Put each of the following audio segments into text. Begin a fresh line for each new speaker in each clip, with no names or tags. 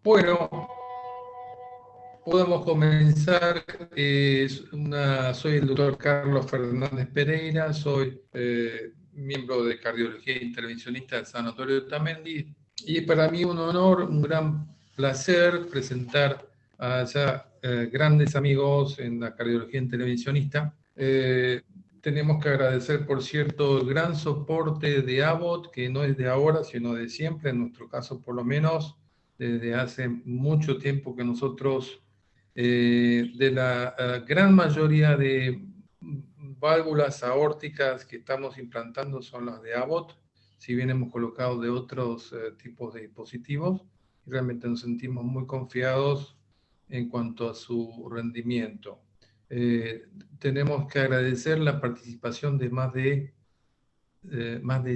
Bueno, podemos comenzar. Soy el doctor Carlos Fernández Pereira, soy miembro de Cardiología Intervencionista del Sanatorio de Otamendi, y es para mí un honor, un gran placer presentar a ya grandes amigos en la cardiología intervencionista. Tenemos que agradecer, por cierto, el gran soporte de Abbott, que no es de ahora, sino de siempre, en nuestro caso por lo menos, desde hace mucho tiempo que nosotros, de la gran mayoría de válvulas aórticas que estamos implantando son las de Abbott, si bien hemos colocado de otros tipos de dispositivos, y realmente nos sentimos muy confiados en cuanto a su rendimiento. Tenemos que agradecer la participación de más de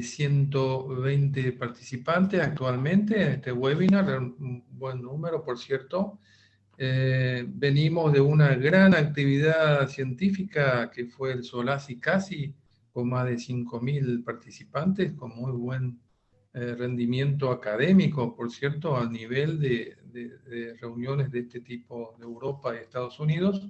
120 participantes actualmente en este webinar, un buen número, por cierto. Venimos de una gran actividad científica que fue el SOLACI CASI, con más de 5.000 participantes, con muy buen rendimiento académico, por cierto, al nivel de reuniones de este tipo de Europa y Estados Unidos.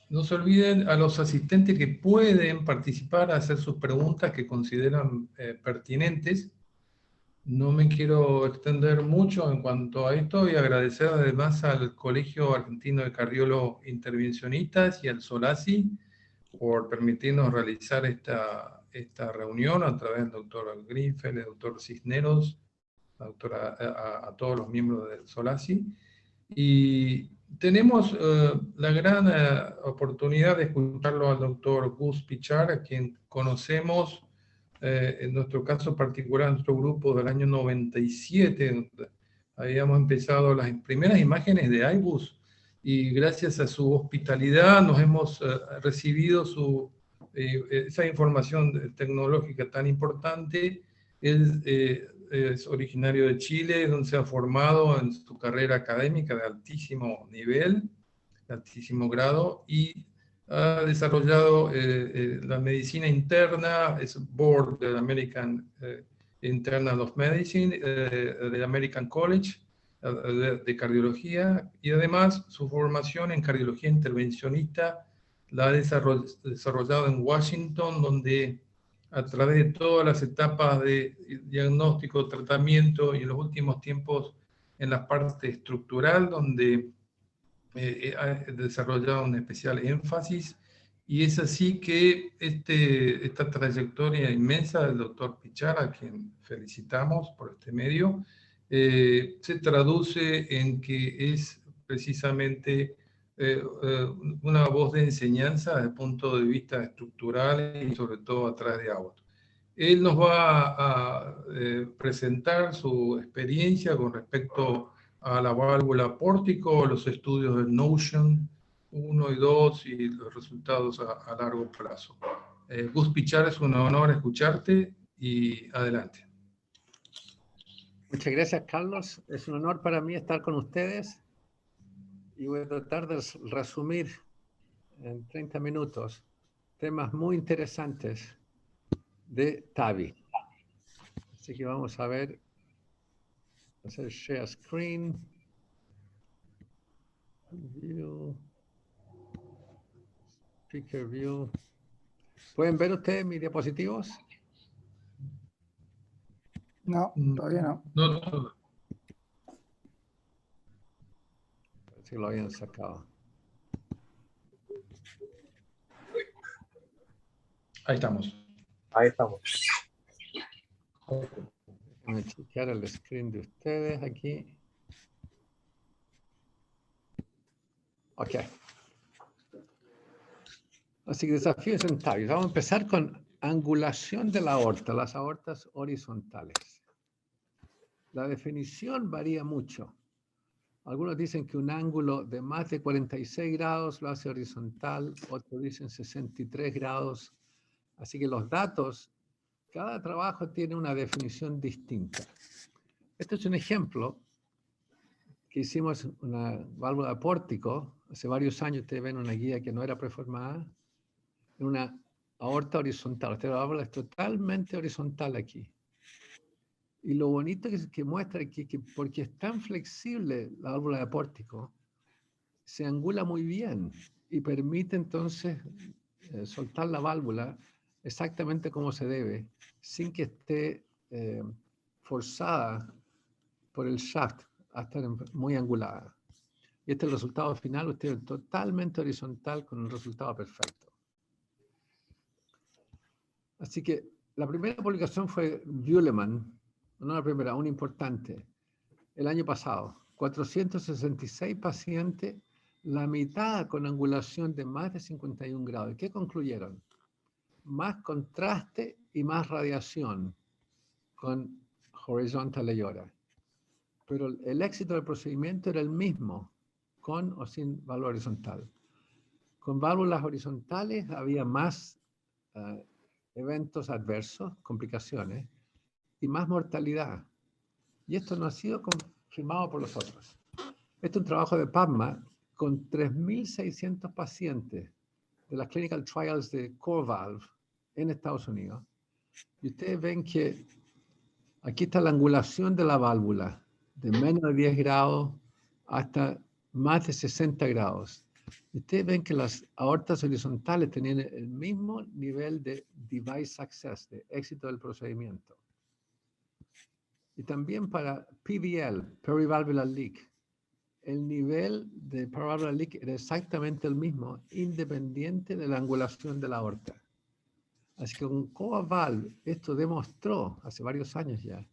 No se olviden a los asistentes que pueden participar a hacer sus preguntas que consideran pertinentes. No me quiero extender mucho en cuanto a esto y agradecer además al Colegio Argentino de Cardiólogos Intervencionistas y al SOLACI por permitirnos realizar esta reunión a través del doctor Greenfeld, el doctor Cisneros, a todos los miembros del SOLACI. Y tenemos la gran oportunidad de escucharlo al doctor Gus Pichar, a quien conocemos en nuestro caso particular, nuestro grupo del año 97, habíamos empezado las primeras imágenes de iBus, y gracias a su hospitalidad nos hemos recibido esa información tecnológica tan importante. Él es originario de Chile, donde se ha formado en su carrera académica de altísimo nivel, de altísimo grado, y ha desarrollado la medicina interna, es board del American Internal of Medicine, del American College de Cardiología, y además su formación en cardiología intervencionista la ha desarrollado en Washington, donde a través de todas las etapas de diagnóstico, tratamiento y en los últimos tiempos en la parte estructural, donde ha desarrollado un especial énfasis, y es así que esta trayectoria inmensa del doctor Pichar, a quien felicitamos por este medio, se traduce en que es precisamente una voz de enseñanza desde el punto de vista estructural y sobre todo a través de Abbott. Él nos va a presentar su experiencia con respecto a la válvula pórtico, los estudios del Notion 1 y 2 y los resultados a largo plazo. Gus Pichar, es un honor escucharte y adelante.
Muchas gracias, Carlos. Es un honor para mí estar con ustedes y voy a tratar de resumir en 30 minutos temas muy interesantes de TAVI. Así que vamos a ver, hacer share screen, view, speaker view. ¿Pueden ver ustedes mis diapositivos?
No, todavía no.
No.
Parece que lo habían sacado.
Ahí estamos.
Ahí estamos.
Déjenme chequear el screen de ustedes aquí. Ok. Así que desafíos en TAVI. Vamos a empezar con angulación de la aorta, las aortas horizontales. La definición varía mucho. Algunos dicen que un ángulo de más de 46 grados lo hace horizontal, otros dicen 63 grados. Así que los datos, cada trabajo tiene una definición distinta. Este es un ejemplo que hicimos una válvula de pórtico. Hace varios años ustedes ven una guía que no era preformada, en una aorta horizontal. Esta válvula es totalmente horizontal aquí. Y lo bonito que muestra es que porque es tan flexible la válvula de pórtico, se angula muy bien y permite entonces soltar la válvula exactamente como se debe, sin que esté forzada por el shaft a estar muy angulada. Y este es el resultado final, usted ve totalmente horizontal con un resultado perfecto. Así que la primera publicación fue Buehlemann, no la primera, una importante, el año pasado. 466 pacientes, la mitad con angulación de más de 51 grados. ¿Qué concluyeron? Más contraste y más radiación con horizontal aorta. Pero el éxito del procedimiento era el mismo, con o sin válvula horizontal. Con válvulas horizontales había más eventos adversos, complicaciones, y más mortalidad. Y esto no ha sido confirmado por los otros. Este es un trabajo de PABMA con 3.600 pacientes de las clinical trials de CoreValve en Estados Unidos. Y ustedes ven que aquí está la angulación de la válvula, de menos de 10 grados hasta más de 60 grados. Y ustedes ven que las aortas horizontales tenían el mismo nivel de device success, de éxito del procedimiento. Y también para PVL, perivalvular leak, el nivel de perivalvular leak era exactamente el mismo, independiente de la angulación de la aorta. Así que con CoreValve esto demostró, hace varios años ya,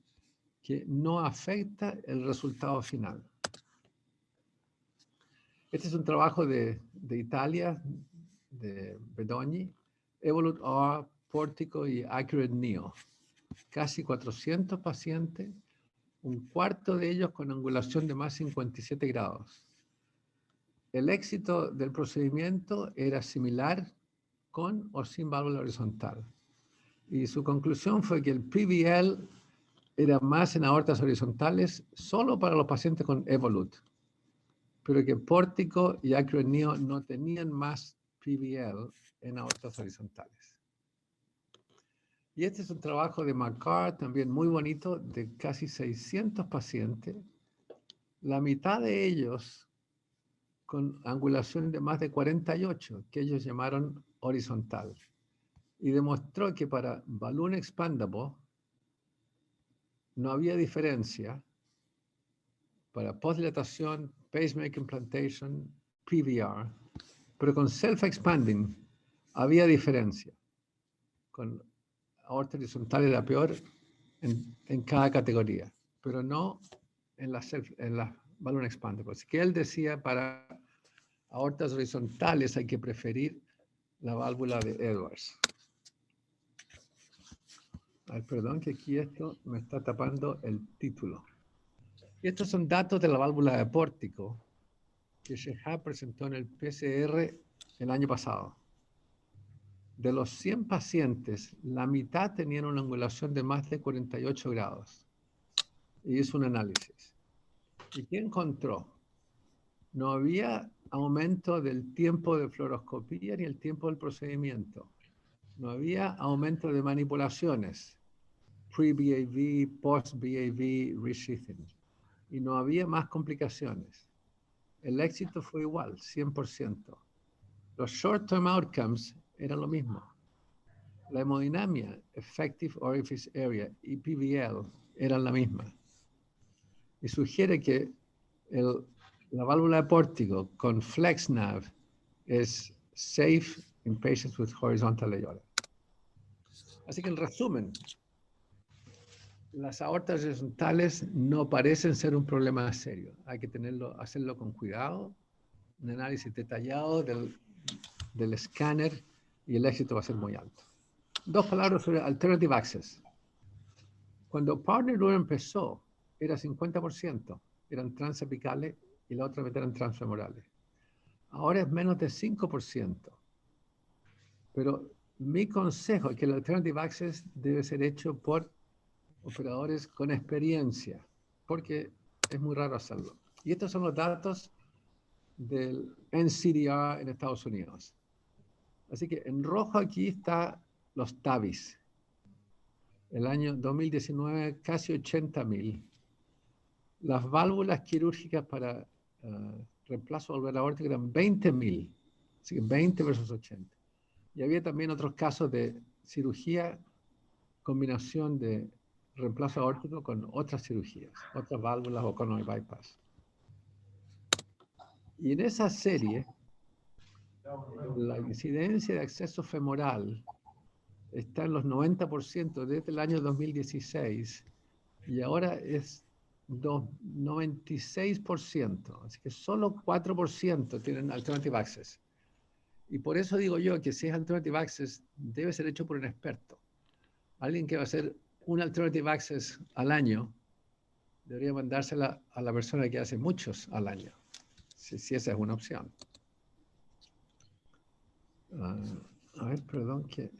que no afecta el resultado final. Este es un trabajo de Italia, de Bedogni, Evolut R, Portico y Accurate Neo. Casi 400 pacientes, un cuarto de ellos con angulación de más 57 grados. El éxito del procedimiento era similar con o sin válvula horizontal. Y su conclusión fue que el PVL era más en aortas horizontales solo para los pacientes con Evolut, pero que Portico y Accurate Neo no tenían más PVL en aortas horizontales. Y este es un trabajo de McCarr, también muy bonito, de casi 600 pacientes, la mitad de ellos con angulación de más de 48, que ellos llamaron horizontal. Y demostró que para balloon expandable no había diferencia para postdilatación, pacemaker implantation, PVR, pero con self-expanding había diferencia. Con aorta horizontal era peor en cada categoría, pero no en la balloon expandable. Así que él decía para aortas horizontales hay que preferir la válvula de Edwards. Ay, perdón que aquí esto me está tapando el título. Y estos son datos de la válvula de Portico que Shehab presentó en el PCR el año pasado. De los 100 pacientes, la mitad tenían una angulación de más de 48 grados. Y hizo un análisis. ¿Y qué encontró? No había aumento del tiempo de fluoroscopía ni el tiempo del procedimiento. No había aumento de manipulaciones, pre-BAV, post-BAV, resheathing. Y no había más complicaciones. El éxito fue igual, 100%. Los short-term outcomes eran lo mismo. La hemodinamia, effective orifice area y PVL eran la misma. Y sugiere que la válvula de Portico con FlexNav es safe in patients with horizontal aorta. Así que en resumen, las aortas horizontales no parecen ser un problema serio. Hay que hacerlo con cuidado, un análisis detallado del escáner y el éxito va a ser muy alto. Dos palabras sobre Alternative Access. Cuando PARTNER 1 empezó, era 50%, eran transapicales y la otra mitad eran transfemorales. Ahora es menos de 5%. Pero mi consejo es que el Alternative Access debe ser hecho por operadores con experiencia, porque es muy raro hacerlo. Y estos son los datos del NCDR en Estados Unidos. Así que en rojo aquí está los TAVIs. El año 2019, casi 80.000. Las válvulas quirúrgicas para reemplazo de válvula aórtica eran 20.000. Así que 20 versus 80. Y había también otros casos de cirugía, combinación de reemplazo aórtico con otras cirugías, otras válvulas o coronary bypass. Y en esa serie, la incidencia de acceso femoral está en los 90% desde el año 2016 y ahora es 96%. Así que solo 4% tienen alternative access. Y por eso digo yo que si es alternative access, debe ser hecho por un experto. Alguien que va a hacer un alternative access al año, debería mandársela a la persona que hace muchos al año, si esa es una opción. A ver, perdón, que...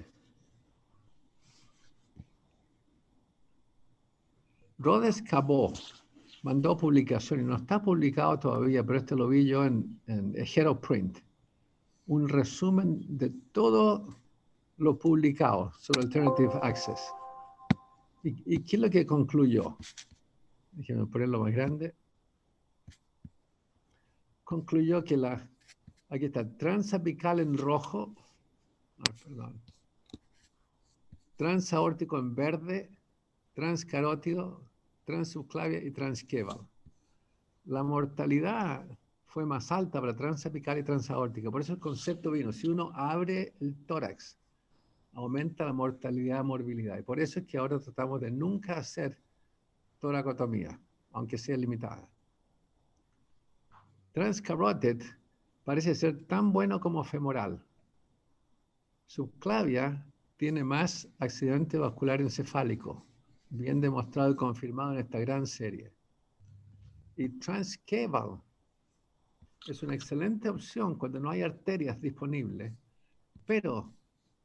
Rhodes Cabot mandó publicación, y no está publicado todavía, pero este lo vi yo en Hero Print, un resumen de todo lo publicado sobre Alternative Access. ¿Y qué es lo que concluyó? Déjenme ponerlo más grande. Concluyó que aquí está, transapical en rojo, transaórtico en verde, transcarótido, transsubclavia y transkeval. La mortalidad fue más alta para transapical y transaórtica. Por eso el concepto vino, si uno abre el tórax, aumenta la mortalidad, morbilidad. Y por eso es que ahora tratamos de nunca hacer toracotomía, aunque sea limitada. Transcarotid parece ser tan bueno como femoral. Subclavia tiene más accidente vascular encefálico, bien demostrado y confirmado en esta gran serie. Y transkeval es una excelente opción cuando no hay arterias disponibles, pero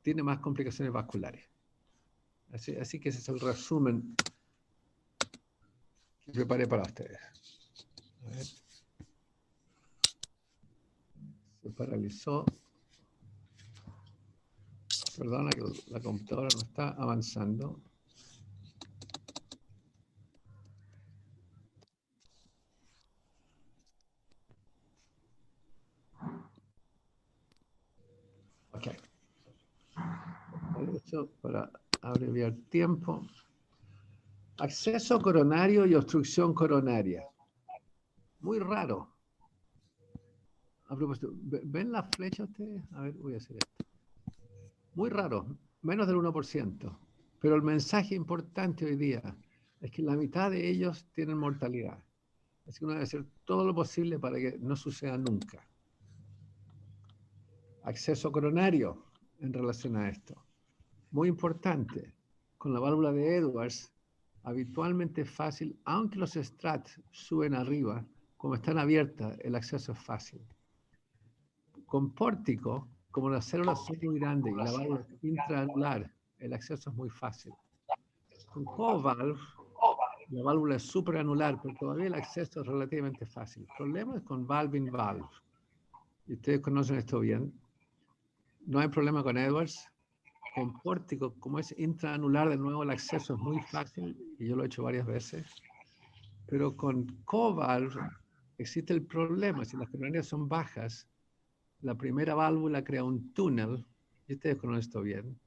tiene más complicaciones vasculares. Así que ese es el resumen que preparé para ustedes. A ver. Se paralizó. Perdona que la computadora no está avanzando. Ok. Eso para abreviar tiempo. Acceso coronario y obstrucción coronaria. Muy raro. A propósito, ¿ven la flecha ustedes? A ver, voy a hacer esto. Muy raro, menos del 1%. Pero el mensaje importante hoy día es que la mitad de ellos tienen mortalidad. Así que uno debe hacer todo lo posible para que no suceda nunca. Acceso coronario en relación a esto. Muy importante. Con la válvula de Edwards, habitualmente es fácil, aunque los strats suben arriba, como están abiertas, el acceso es fácil. Con pórtico, como las células son muy grandes y la válvula es intraanular, el acceso es muy fácil. Con covalve, la válvula es superanular, pero todavía el acceso es relativamente fácil. El problema es con valve-in-valve. Y ustedes conocen esto bien. No hay problema con Edwards. Con pórtico, como es intraanular, de nuevo el acceso es muy fácil, y yo lo he hecho varias veces. Pero con covalve existe el problema. Si las coronarias son bajas, la primera válvula crea un túnel, y ustedes conocen esto bien,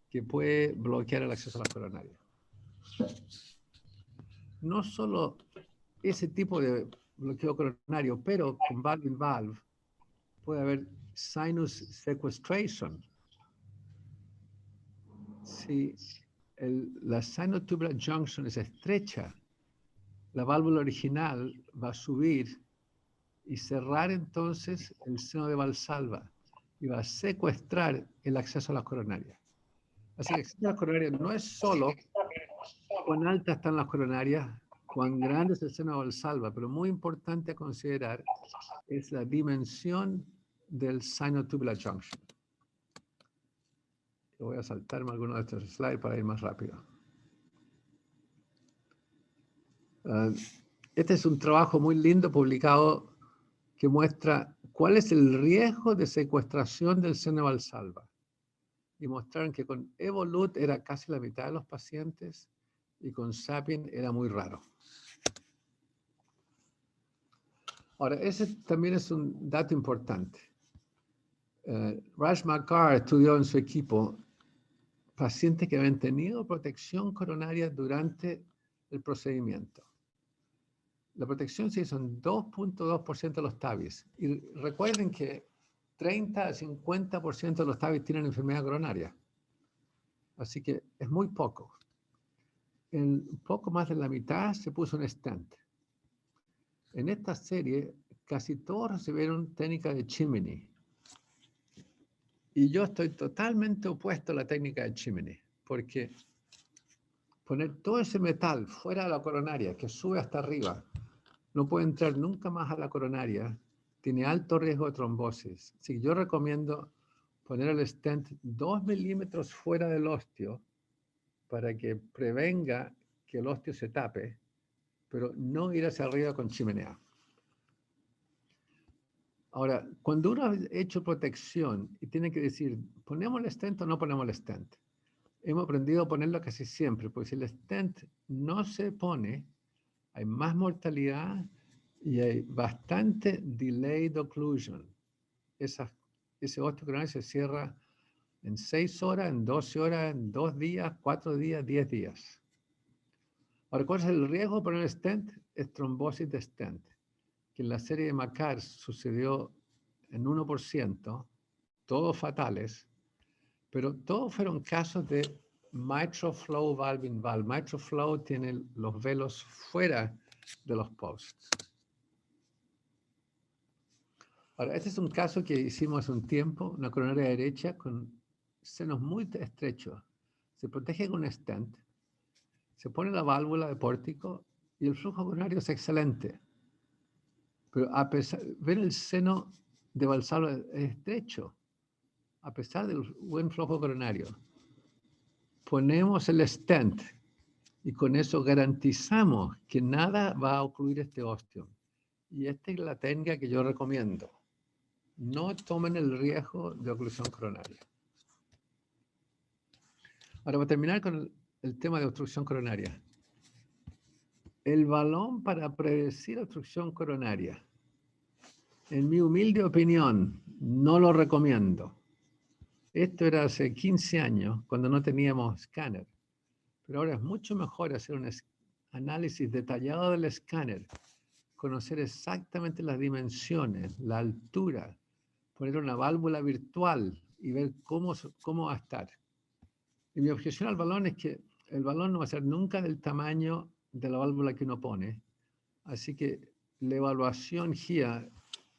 que puede bloquear el acceso a la coronaria. No solo ese tipo de bloqueo coronario, pero con valve-in-valve puede haber sinus sequestration. Si la sinotubular junction es estrecha, la válvula original va a subir y cerrar entonces el seno de Valsalva y va a secuestrar el acceso a las coronarias. Así que el acceso a las coronarias no es solo cuán altas están las coronarias, cuán grande es el seno de Valsalva, pero muy importante a considerar es la dimensión del sinotubular junction. Voy a saltarme algunos de estos slides para ir más rápido. Este es un trabajo muy lindo publicado que muestra cuál es el riesgo de secuestración del seno de Valsalva. y mostraron que con Evolut era casi la mitad de los pacientes y con Sapien era muy raro. Ahora, ese también es un dato importante. Raj Makkar estudió en su equipo pacientes que habían tenido protección coronaria durante el procedimiento. La protección se hizo en 2.2% de los TAVIs. Y recuerden que 30 a 50% de los TAVIs tienen enfermedad coronaria. Así que es muy poco. En poco más de la mitad se puso un stent. En esta serie, casi todos recibieron técnica de Chimney. Y yo estoy totalmente opuesto a la técnica de Chimney, porque poner todo ese metal fuera de la coronaria, que sube hasta arriba, no puede entrar nunca más a la coronaria, tiene alto riesgo de trombosis. Así que yo recomiendo poner el stent 2 milímetros fuera del osteo para que prevenga que el osteo se tape, pero no ir hacia arriba con chimenea. Ahora, cuando uno ha hecho protección y tiene que decir, ¿ponemos el stent o no ponemos el stent? Hemos aprendido a ponerlo casi siempre, porque si el stent no se pone, hay más mortalidad y hay bastante delayed occlusion. Ese osteo coronario se cierra en 6 horas, en 12 horas, en 2 días, 4 días, 10 días. Ahora, ¿cuál es el riesgo de poner stent? Es trombosis de stent, que en la serie de Makkar sucedió en 1%, todos fatales, pero todos fueron casos de mitral flow valve in valve. Mitral flow tiene los velos fuera de los posts. Ahora, este es un caso que hicimos hace un tiempo, una coronaria derecha con senos muy estrechos. Se protege con un stent, se pone la válvula de pórtico y el flujo coronario es excelente. Pero a pesar, ver el seno de Valsalva es estrecho, a pesar del buen flujo coronario. Ponemos el stent y con eso garantizamos que nada va a ocluir este osteo. Y esta es la técnica que yo recomiendo. No tomen el riesgo de oclusión coronaria. Ahora, para terminar con el tema de obstrucción coronaria. El balón para predecir obstrucción coronaria, en mi humilde opinión, no lo recomiendo. Esto era hace 15 años, cuando no teníamos escáner. Pero ahora es mucho mejor hacer un análisis detallado del escáner, conocer exactamente las dimensiones, la altura, poner una válvula virtual y ver cómo va a estar. Y mi objeción al balón es que el balón no va a ser nunca del tamaño de la válvula que uno pone. Así que la evaluación GIA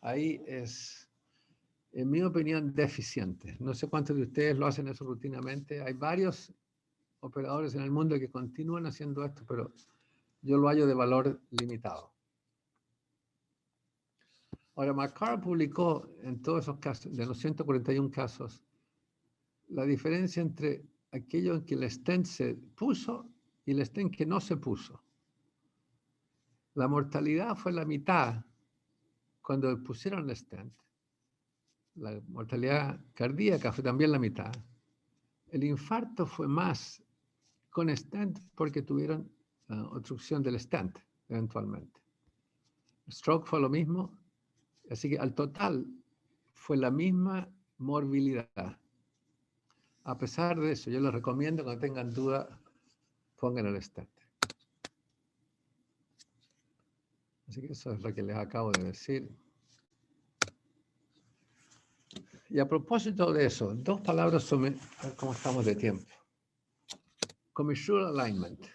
ahí es, en mi opinión, deficiente. No sé cuántos de ustedes lo hacen eso rutinamente. Hay varios operadores en el mundo que continúan haciendo esto, pero yo lo hallo de valor limitado. Ahora, Makkar publicó en todos esos casos, de los 141 casos, la diferencia entre aquello en que el stent se puso y el stent que no se puso. La mortalidad fue la mitad cuando pusieron el stent. La mortalidad cardíaca fue también la mitad. El infarto fue más con stent porque tuvieron obstrucción del stent, eventualmente. El stroke fue lo mismo, así que al total fue la misma morbilidad. A pesar de eso, yo les recomiendo que cuando tengan duda, pongan el stent. Así que eso es lo que les acabo de decir. Y a propósito de eso, 2 palabras sobre cómo estamos de tiempo. Commissural alignment.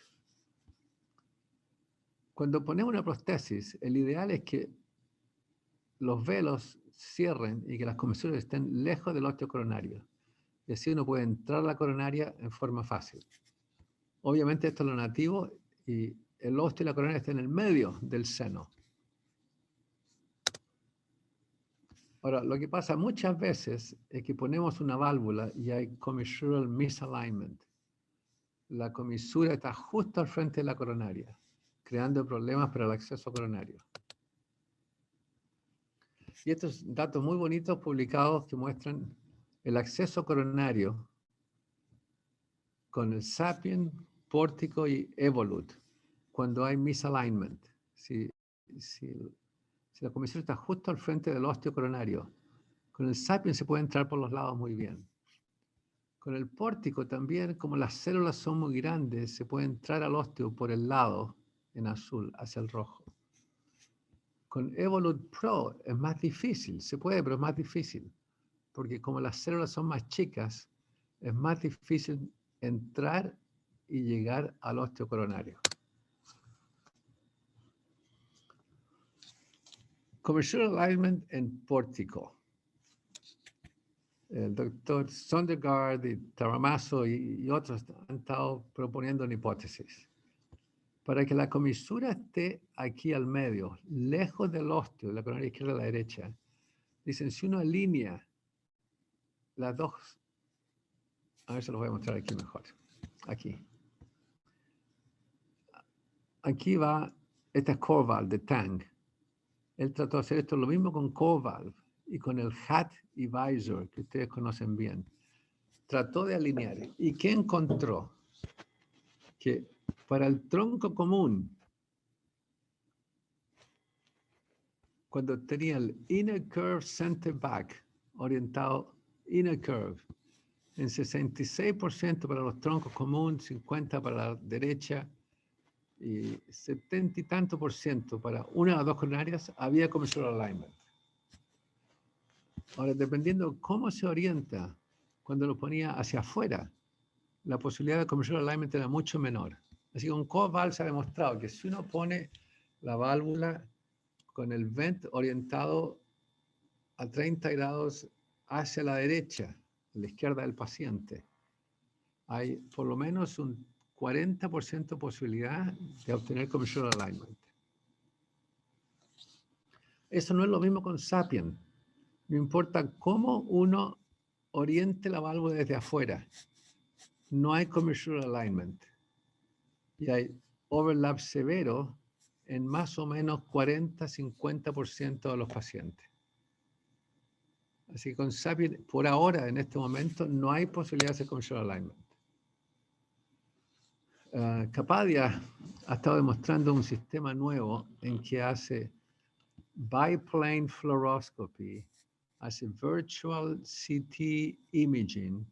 Cuando ponemos una prótesis, el ideal es que los velos cierren y que las comisuras estén lejos del osteo coronario. Y así uno puede entrar a la coronaria en forma fácil. Obviamente esto es lo nativo y el osteo y la coronaria están en el medio del seno. Ahora, lo que pasa muchas veces es que ponemos una válvula y hay commissural misalignment. La comisura está justo al frente de la coronaria, creando problemas para el acceso coronario. Y estos datos muy bonitos publicados que muestran el acceso coronario con el Sapien, Pórtico y Evolut, cuando hay misalignment. Si la comisura está justo al frente del osteo coronario, con el Sapien se puede entrar por los lados muy bien. Con el Pórtico también, como las células son muy grandes, se puede entrar al osteo por el lado, en azul, hacia el rojo. Con Evolut Pro es más difícil, se puede, pero es más difícil, porque como las células son más chicas, es más difícil entrar y llegar al osteo coronario. Commissural alignment en Pórtico. El doctor Sondergaard y Taramasso y otros han estado proponiendo una hipótesis. Para que la comisura esté aquí al medio, lejos del osteo, de la coronaria izquierda a la derecha, dicen, si uno alinea las dos, a ver si lo voy a mostrar aquí mejor, aquí. Aquí va, esta es Corvalve de Tang. Él trató de hacer esto lo mismo con Corvalve y con el Hat y Visor, que ustedes conocen bien. Trató de alinear. ¿Y qué encontró? Que para el tronco común, cuando tenía el inner curve center back, orientado inner curve, en 66% para los troncos comunes, 50% para la derecha y 70 y tanto por ciento para una de las dos coronarias, había commissural alignment. Ahora, dependiendo cómo se orienta, cuando lo ponía hacia afuera, la posibilidad de commissural alignment era mucho menor. Así que con Corvalve se ha demostrado que si uno pone la válvula con el vent orientado a 30 grados hacia la derecha, a la izquierda del paciente, hay por lo menos un 40% posibilidad de obtener commissural alignment. Eso no es lo mismo con Sapien. No importa cómo uno oriente la válvula desde afuera, no hay commissural alignment. Y hay overlap severo en más o menos 40-50% de los pacientes. Así que con Sapien, por ahora, en este momento, no hay posibilidad de hacer commissural alignment. Kapadia ha estado demostrando un sistema nuevo en que hace biplane fluoroscopy, hace virtual CT imaging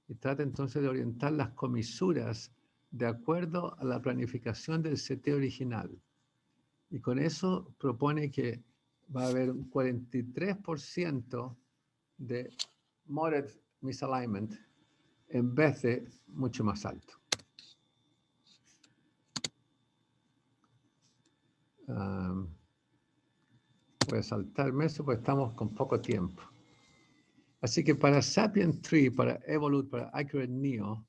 y trata entonces de orientar las comisuras de acuerdo a la planificación del CT original. Y con eso propone que va a haber un 43% de moderate misalignment en vez de mucho más alto. Voy a saltarme eso porque estamos con poco tiempo. Así que para Sapien 3, para Evolut, para Accurate Neo,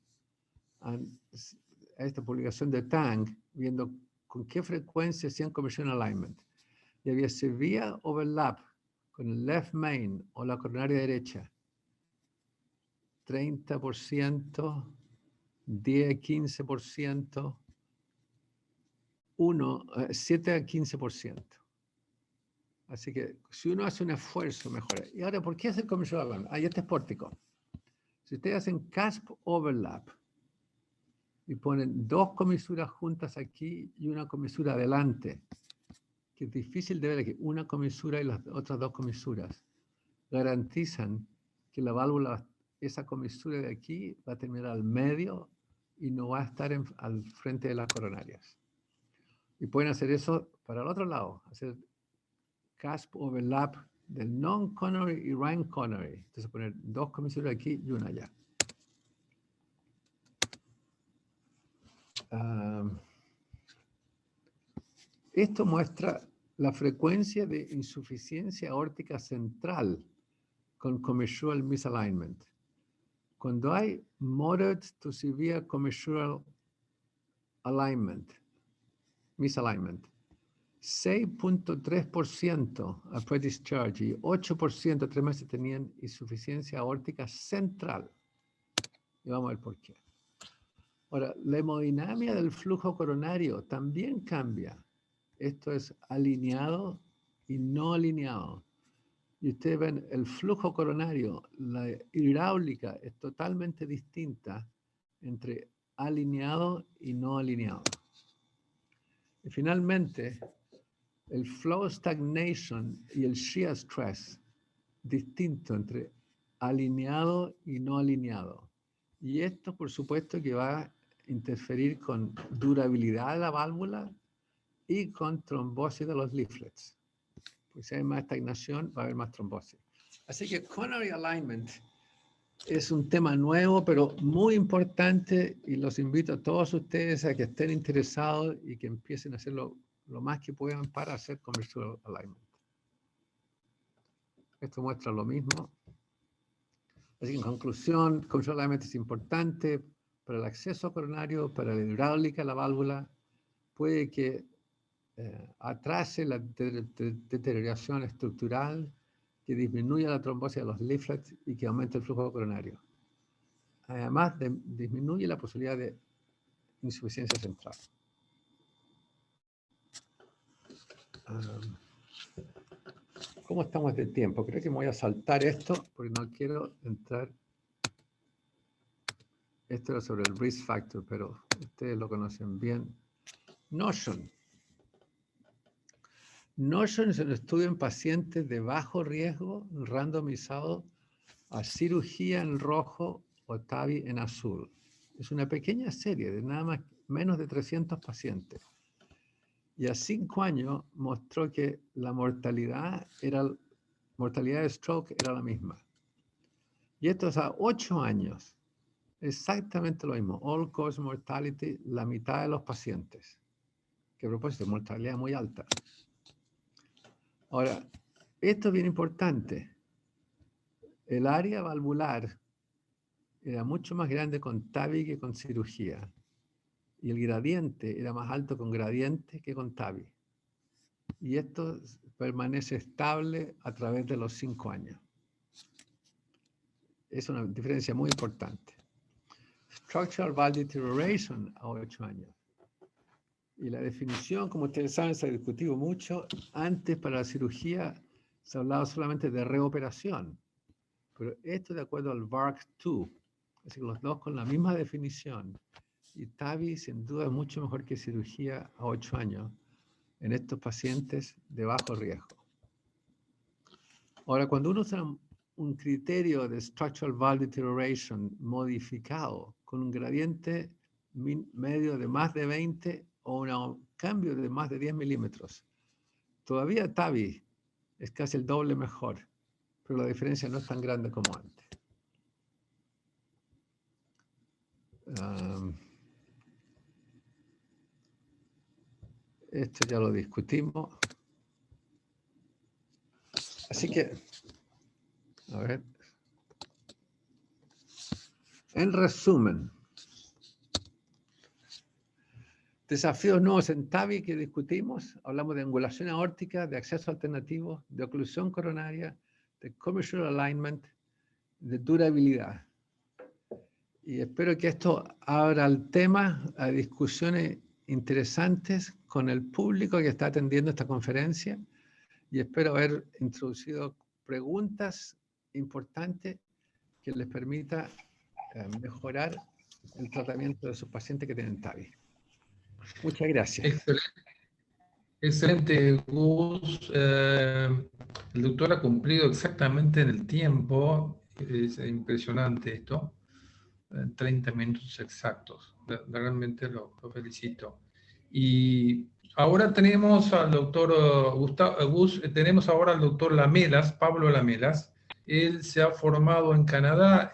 esta publicación de Tang, viendo con qué frecuencia hacían commissural alignment. Y había severe overlap con el left main o la coronaria derecha. 30%, 10, 15%, 7 a 15%. Así que si uno hace un esfuerzo, mejora. Y ahora, ¿por qué hacer commissural alignment? Ahí este es Pórtico. Si ustedes hacen CASP overlap y ponen dos comisuras juntas aquí y una comisura adelante, que es difícil de ver aquí, una comisura y las otras dos comisuras, garantizan que la válvula, esa comisura de aquí, va a terminar al medio y no va a estar al frente de las coronarias. Y pueden hacer eso para el otro lado, hacer CASP overlap del non-coronary y right coronary. Entonces poner dos comisuras aquí y una allá. Esto muestra la frecuencia de insuficiencia aórtica central con commissural misalignment. Cuando hay moderate to severe commissural alignment, misalignment, 6.3% a pre-discharge y 8% a 3 meses tenían insuficiencia aórtica central. Y vamos a ver por qué. Ahora, la hemodinamia del flujo coronario también cambia. Esto es alineado y no alineado. Y ustedes ven el flujo coronario, la hidráulica es totalmente distinta entre alineado y no alineado. Y finalmente, el flow stagnation y el shear stress, distinto entre alineado y no alineado. Y esto, por supuesto, que va a interferir con durabilidad de la válvula y con trombosis de los leaflets. Pues si hay más estagnación, va a haber más trombosis. Así que coronary alignment es un tema nuevo, pero muy importante, y los invito a todos ustedes a que estén interesados y que empiecen a hacerlo lo más que puedan para hacer commercial alignment. Esto muestra lo mismo. Así que en conclusión, commercial alignment es importante para el acceso coronario, para la hidráulica de la válvula. Puede que atrase la deterioración estructural, que disminuya la trombosis de los leaflets y que aumente el flujo coronario. Además, disminuye la posibilidad de insuficiencia central. ¿Cómo estamos de tiempo? Creo que me voy a saltar esto porque no quiero entrar. Esto era sobre el risk factor, pero ustedes lo conocen bien. Notion. Notion es un estudio en pacientes de bajo riesgo randomizado a cirugía en rojo o TAVI en azul. Es una pequeña serie de nada más menos de 300 pacientes. Y a 5 años mostró que la mortalidad de stroke era la misma. Y esto es a 8 años. Exactamente lo mismo. All cause mortality, la mitad de los pacientes. Que a propósito, mortalidad muy alta. Ahora, esto es bien importante. El área valvular era mucho más grande con TAVI que con cirugía. Y el gradiente era más alto con gradiente que con TAVI. Y esto permanece estable a través de los 5 años. Es una diferencia muy importante. Structural valve deterioration a 8 años. Y la definición, como ustedes saben, se ha discutido mucho. Antes, para la cirugía, se hablaba solamente de reoperación. Pero esto de acuerdo al VARC-2. Así que los dos con la misma definición. Y TAVI, sin duda, es mucho mejor que cirugía a 8 años en estos pacientes de bajo riesgo. Ahora, cuando uno usa un criterio de structural valve deterioration modificado con un gradiente medio de más de 20 o un cambio de más de 10 milímetros, todavía TAVI es casi el doble mejor, pero la diferencia no es tan grande como antes. Esto ya lo discutimos. Así que, a ver. En resumen, desafíos nuevos en TAVI que discutimos. Hablamos de angulación aórtica, de acceso alternativo, de oclusión coronaria, de commercial alignment, de durabilidad. Y espero que esto abra el tema a discusiones interesantes con el público que está atendiendo esta conferencia y espero haber introducido preguntas importantes que les permita mejorar el tratamiento de sus pacientes que tienen TAVI. Muchas gracias.
Excelente, excelente, Gus. El doctor ha cumplido exactamente en el tiempo. Es impresionante esto. 30 minutos exactos. Realmente lo felicito. Y ahora tenemos al doctor Gus, tenemos ahora al doctor Lamelas, Pablo Lamelas. Él se ha formado en Canadá,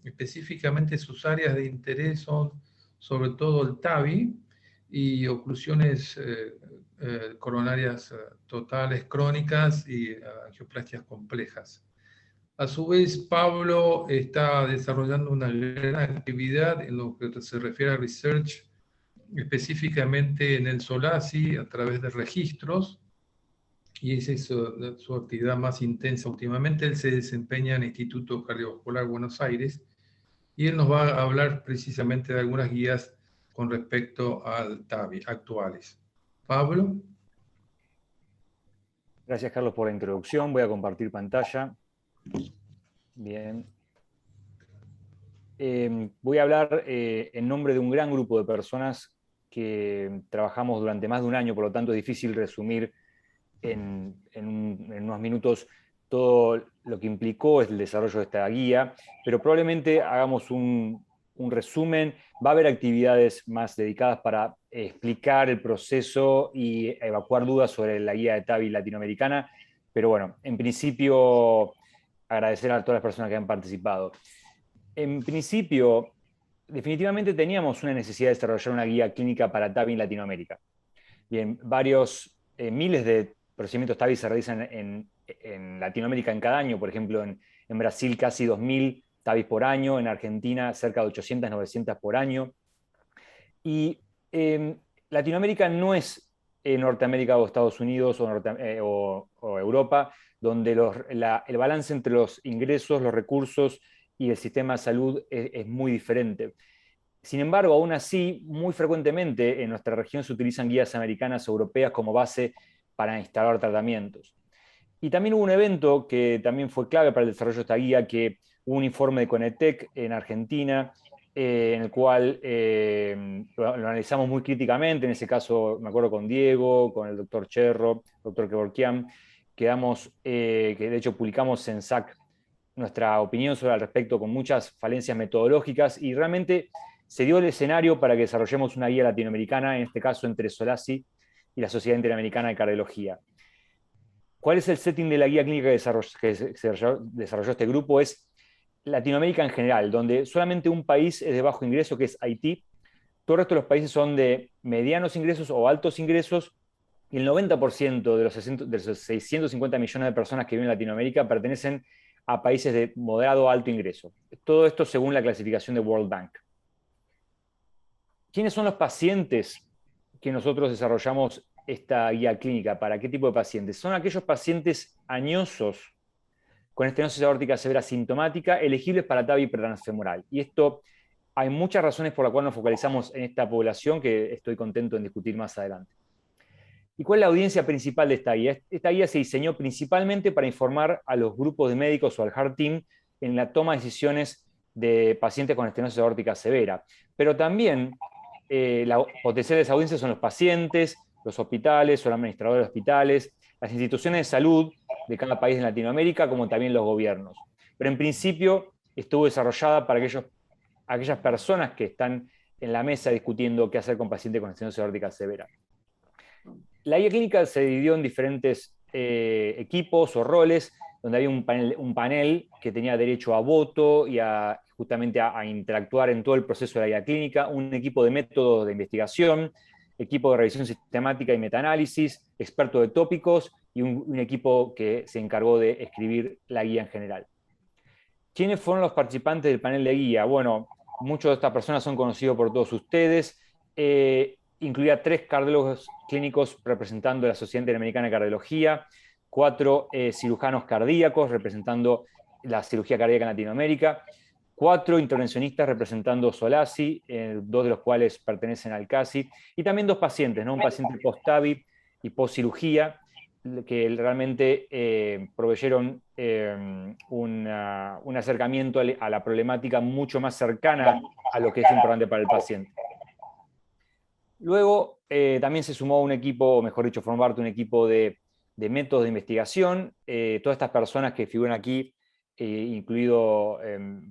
específicamente sus áreas de interés son sobre todo el TAVI y oclusiones coronarias totales crónicas y angioplastias complejas. A su vez, Pablo está desarrollando una gran actividad en lo que se refiere a research, específicamente en el SOLACI, a través de registros, y esa es su actividad más intensa últimamente. Él se desempeña en el Instituto Cardiovascular Buenos Aires, y él nos va a hablar precisamente de algunas guías con respecto al TAVI actuales. Pablo.
Gracias, Carlos, por la introducción. Voy a compartir pantalla. Bien. voy a hablar en nombre de un gran grupo de personas que trabajamos durante más de un año, por lo tanto es difícil resumir en unos minutos todo lo que implicó el desarrollo de esta guía, pero probablemente hagamos un resumen. Va a haber actividades más dedicadas para explicar el proceso y evacuar dudas sobre la guía de TAVI latinoamericana, pero bueno, en principio agradecer a todas las personas que han participado. En principio, definitivamente teníamos una necesidad de desarrollar una guía clínica para TAVI en Latinoamérica. Bien, varios miles de procedimientos TAVI se realizan en Latinoamérica en cada año. Por ejemplo, en Brasil casi 2.000 TAVIs por año, en Argentina cerca de 800, 900 por año. Y Latinoamérica no es Norteamérica o Estados Unidos o Europa, donde el balance entre los ingresos, los recursos y el sistema de salud es muy diferente. Sin embargo, aún así, muy frecuentemente en nuestra región se utilizan guías americanas o europeas como base para instalar tratamientos. Y también hubo un evento que también fue clave para el desarrollo de esta guía, que hubo un informe de Conetec en Argentina, en el cual lo analizamos muy críticamente. En ese caso, me acuerdo con Diego, con el doctor Cherro, doctor Kevorkian, que de hecho publicamos en SAC nuestra opinión sobre al respecto con muchas falencias metodológicas, y realmente se dio el escenario para que desarrollemos una guía latinoamericana, en este caso entre Solasi y la Sociedad Interamericana de Cardiología. ¿Cuál es el setting de la guía clínica que desarrolló este grupo? Es Latinoamérica en general, donde solamente un país es de bajo ingreso, que es Haití. Todo el resto de los países son de medianos ingresos o altos ingresos, y el 90% de los 650 millones de personas que viven en Latinoamérica pertenecen a países de moderado o alto ingreso. Todo esto según la clasificación de World Bank. ¿Quiénes son los pacientes que nosotros desarrollamos esta guía clínica? ¿Para qué tipo de pacientes? Son aquellos pacientes añosos con estenosis aórtica severa sintomática elegibles para TAVI transfemoral. Y esto, hay muchas razones por las cuales nos focalizamos en esta población, que estoy contento en discutir más adelante. ¿Y cuál es la audiencia principal de esta guía? Esta guía se diseñó principalmente para informar a los grupos de médicos o al Heart Team en la toma de decisiones de pacientes con estenosis aórtica severa. Pero también las potenciales audiencias son los pacientes, los hospitales o los administradores de hospitales, las instituciones de salud de cada país en Latinoamérica, como también los gobiernos. Pero en principio estuvo desarrollada para aquellas personas que están en la mesa discutiendo qué hacer con pacientes con estenosis aórtica severa. La guía clínica se dividió en diferentes equipos o roles, donde había un panel que tenía derecho a voto y justamente a interactuar en todo el proceso de la guía clínica, un equipo de métodos de investigación, equipo de revisión sistemática y metaanálisis, experto de tópicos y un equipo que se encargó de escribir la guía en general. ¿Quiénes fueron los participantes del panel de guía? Bueno, muchos de estas personas son conocidos por todos ustedes. Incluía 3 cardiólogos clínicos representando la Sociedad Interamericana de Cardiología, 4 cirujanos cardíacos representando la cirugía cardíaca en Latinoamérica, 4 intervencionistas representando Solasi, 2 de los cuales pertenecen al CASI, y también 2 pacientes, ¿no? Un paciente post-TAVI y post-cirugía, que realmente proveyeron un acercamiento a la problemática mucho más cercana a lo que es importante para el paciente. Luego también se sumó un equipo, o mejor dicho, formó parte de un equipo de métodos de investigación. Todas estas personas que figuran aquí, incluido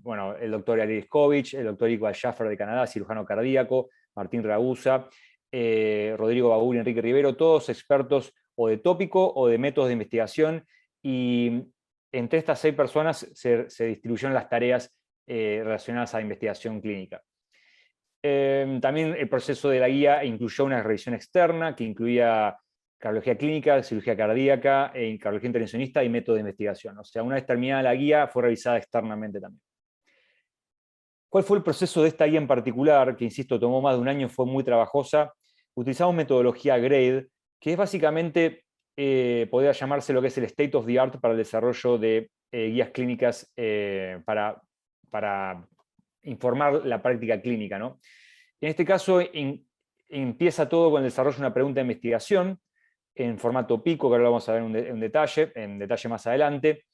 bueno, el doctor Yair Skovich, el doctor Iqbal Jaffer de Canadá, cirujano cardíaco, Martín Ragusa, Rodrigo Baúl y Enrique Rivero, todos expertos o de tópico o de métodos de investigación, y entre estas 6 personas se distribuyeron las tareas relacionadas a la investigación clínica. También el proceso de la guía incluyó una revisión externa que incluía cardiología clínica, cirugía cardíaca, cardiología intervencionista y método de investigación. O sea, una vez terminada la guía, fue revisada externamente también. ¿Cuál fue el proceso de esta guía en particular? Que, insisto, tomó más de un año, fue muy trabajosa. Utilizamos metodología GRADE, que es básicamente, podría llamarse lo que es el state of the art para el desarrollo de guías clínicas para informar la práctica clínica, ¿no? En este caso, empieza todo con el desarrollo de una pregunta de investigación en formato PICO, que ahora lo vamos a ver en detalle más adelante.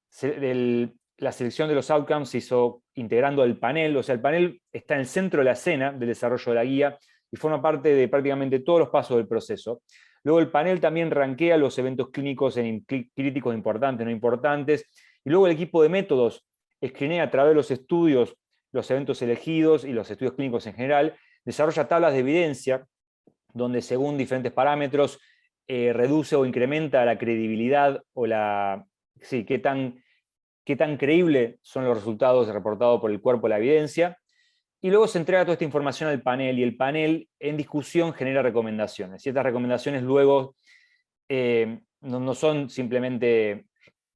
Se la selección de los outcomes se hizo integrando el panel, o sea, el panel está en el centro de la escena del desarrollo de la guía y forma parte de prácticamente todos los pasos del proceso. Luego el panel también rankea los eventos clínicos en críticos importantes, no importantes, y luego el equipo de métodos escrinea a través de los estudios los eventos elegidos y los estudios clínicos en general, desarrolla tablas de evidencia donde según diferentes parámetros reduce o incrementa la credibilidad o qué tan creíble son los resultados reportados por el cuerpo de la evidencia. Y luego se entrega toda esta información al panel, y el panel en discusión genera recomendaciones. Y estas recomendaciones luego no son simplemente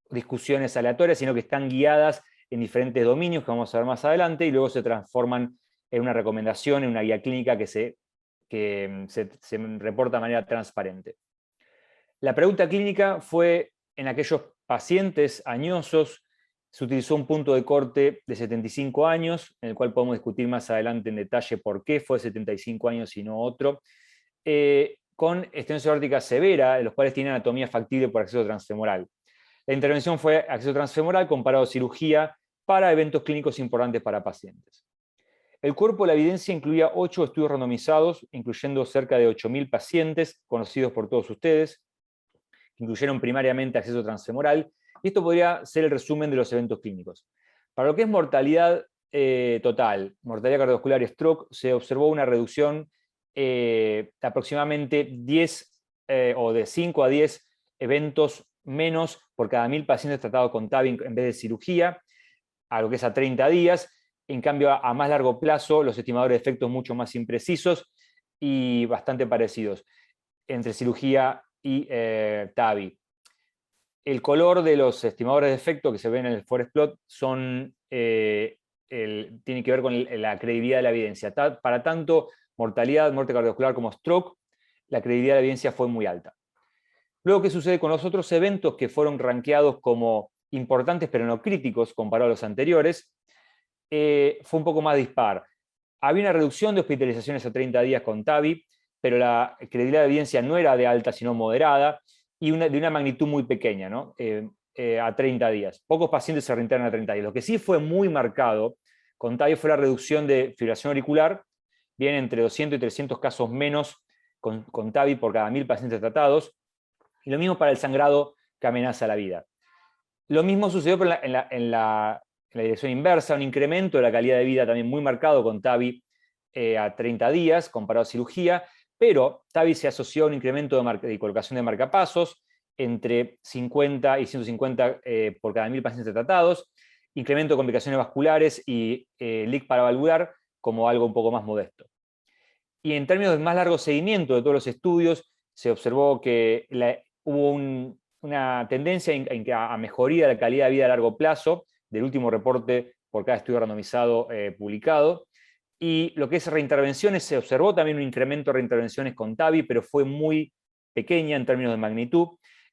discusiones aleatorias, sino que están guiadas en diferentes dominios que vamos a ver más adelante, y luego se transforman en una recomendación, en una guía clínica que se reporta de manera transparente. La pregunta clínica fue en aquellos pacientes añosos. Se utilizó un punto de corte de 75 años, en el cual podemos discutir más adelante en detalle por qué fue 75 años y no otro, con extensión aórtica severa, los cuales tienen anatomía factible por acceso transfemoral. La intervención fue acceso transfemoral comparado a cirugía para eventos clínicos importantes para pacientes. El cuerpo de la evidencia incluía 8 estudios randomizados, incluyendo cerca de 8.000 pacientes, conocidos por todos ustedes, que incluyeron primariamente acceso transfemoral, y esto podría ser el resumen de los eventos clínicos. Para lo que es mortalidad total, mortalidad cardiovascular y stroke, se observó una reducción de aproximadamente 10 o de 5 a 10 eventos menos por cada 1.000 pacientes tratados con TAVI en vez de cirugía, a lo que es a 30 días. En cambio, a más largo plazo, los estimadores de efectos mucho más imprecisos y bastante parecidos entre cirugía y TAVI. El color de los estimadores de efecto que se ven en el forest plot tiene que ver con la credibilidad de la evidencia. Para tanto mortalidad, muerte cardiovascular como stroke, la credibilidad de la evidencia fue muy alta. Luego, ¿qué sucede con los otros eventos que fueron rankeados como importantes pero no críticos comparado a los anteriores? Fue un poco más dispar. Había una reducción de hospitalizaciones a 30 días con TAVI, pero la credibilidad de evidencia no era de alta, sino moderada, y de una magnitud muy pequeña, ¿no? A 30 días. Pocos pacientes se reintegran a 30 días. Lo que sí fue muy marcado con TAVI fue la reducción de fibrilación auricular, bien entre 200 y 300 casos menos con TAVI por cada 1.000 pacientes tratados, y lo mismo para el sangrado que amenaza la vida. Lo mismo sucedió en la dirección inversa, un incremento de la calidad de vida también muy marcado con TAVI a 30 días comparado a cirugía, pero TAVI se asoció a un incremento de colocación de marcapasos entre 50 y 150 por cada 1.000 pacientes tratados, incremento de complicaciones vasculares y leak paravalvular como algo un poco más modesto. Y en términos de más largo seguimiento de todos los estudios, se observó que hubo una tendencia a mejoría de la calidad de vida a largo plazo del último reporte por cada estudio randomizado publicado. Y lo que es reintervenciones, se observó también un incremento de reintervenciones con TAVI, pero fue muy pequeña en términos de magnitud,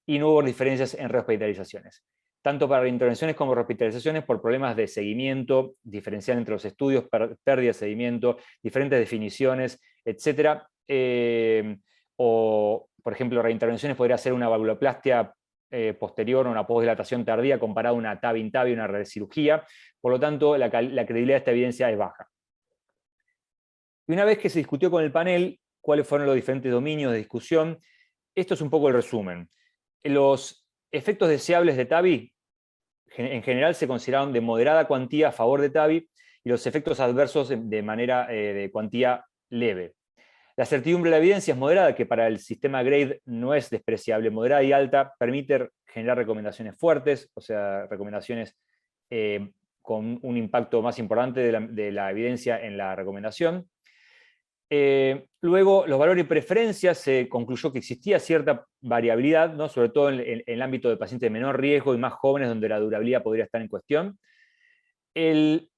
y no hubo diferencias en rehospitalizaciones. Tanto para reintervenciones como rehospitalizaciones por problemas de seguimiento, diferencial entre los estudios, pérdida de seguimiento, diferentes definiciones, etc. O, por ejemplo, reintervenciones podría ser una valvuloplastia posterior o una postdilatación tardía comparada a una TAVI-INTAVI, una recirugía. Por lo tanto, la credibilidad de esta evidencia es baja. Y una vez que se discutió con el panel cuáles fueron los diferentes dominios de discusión, esto es un poco el resumen. Los efectos deseables de TAVI en general se consideraron de moderada cuantía a favor de TAVI, y los efectos adversos de cuantía leve. La certidumbre de la evidencia es moderada, que para el sistema GRADE no es despreciable. Moderada y alta permite generar recomendaciones fuertes, o sea, recomendaciones con un impacto más importante de la evidencia en la recomendación. Luego, los valores y preferencias, se concluyó que existía cierta variabilidad, ¿no? Sobre todo en el ámbito de pacientes de menor riesgo y más jóvenes, donde la durabilidad podría estar en cuestión. El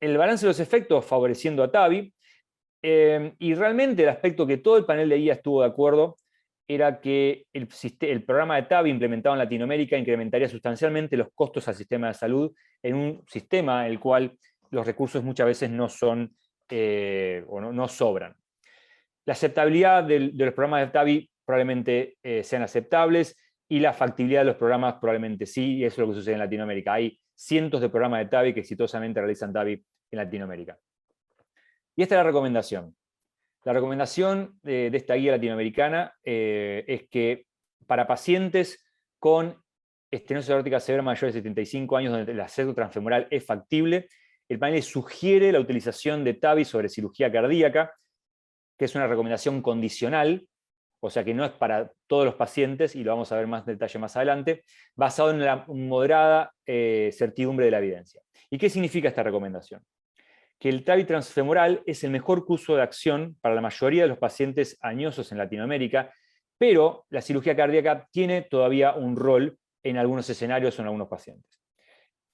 balance de los efectos favoreciendo a TAVI, y realmente el aspecto que todo el panel de guía estuvo de acuerdo era que el programa de TAVI implementado en Latinoamérica incrementaría sustancialmente los costos al sistema de salud en un sistema en el cual los recursos muchas veces no son o no sobran. La aceptabilidad de los programas de TAVI probablemente sean aceptables, y la factibilidad de los programas probablemente sí, y eso es lo que sucede en Latinoamérica. Hay cientos de programas de TAVI que exitosamente realizan TAVI en Latinoamérica. Y esta es la recomendación. La recomendación de esta guía latinoamericana es que para pacientes con estenosis aórtica severa mayores de 75 años, donde el acceso transfemoral es factible, el panel sugiere la utilización de TAVI sobre cirugía cardíaca, que es una recomendación condicional, o sea que no es para todos los pacientes, y lo vamos a ver más en detalle más adelante, basado en la moderada certidumbre de la evidencia. ¿Y qué significa esta recomendación? Que el TAVI transfemoral es el mejor curso de acción para la mayoría de los pacientes añosos en Latinoamérica, pero la cirugía cardíaca tiene todavía un rol en algunos escenarios o en algunos pacientes.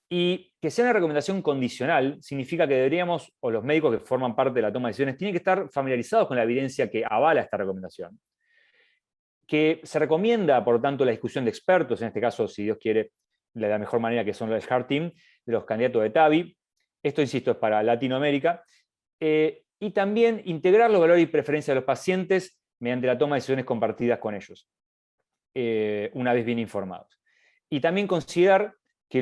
Y que sea una recomendación condicional significa que deberíamos, o los médicos que forman parte de la toma de decisiones, tienen que estar familiarizados con la evidencia que avala esta recomendación. Que se recomienda, por lo tanto, la discusión de expertos, en este caso, si Dios quiere, de la mejor manera, que son los Heart Team, de los candidatos de TAVI. Esto, insisto, es para Latinoamérica. Y también integrar los valores y preferencias de los pacientes mediante la toma de decisiones compartidas con ellos, una vez bien informados. Y también considerar que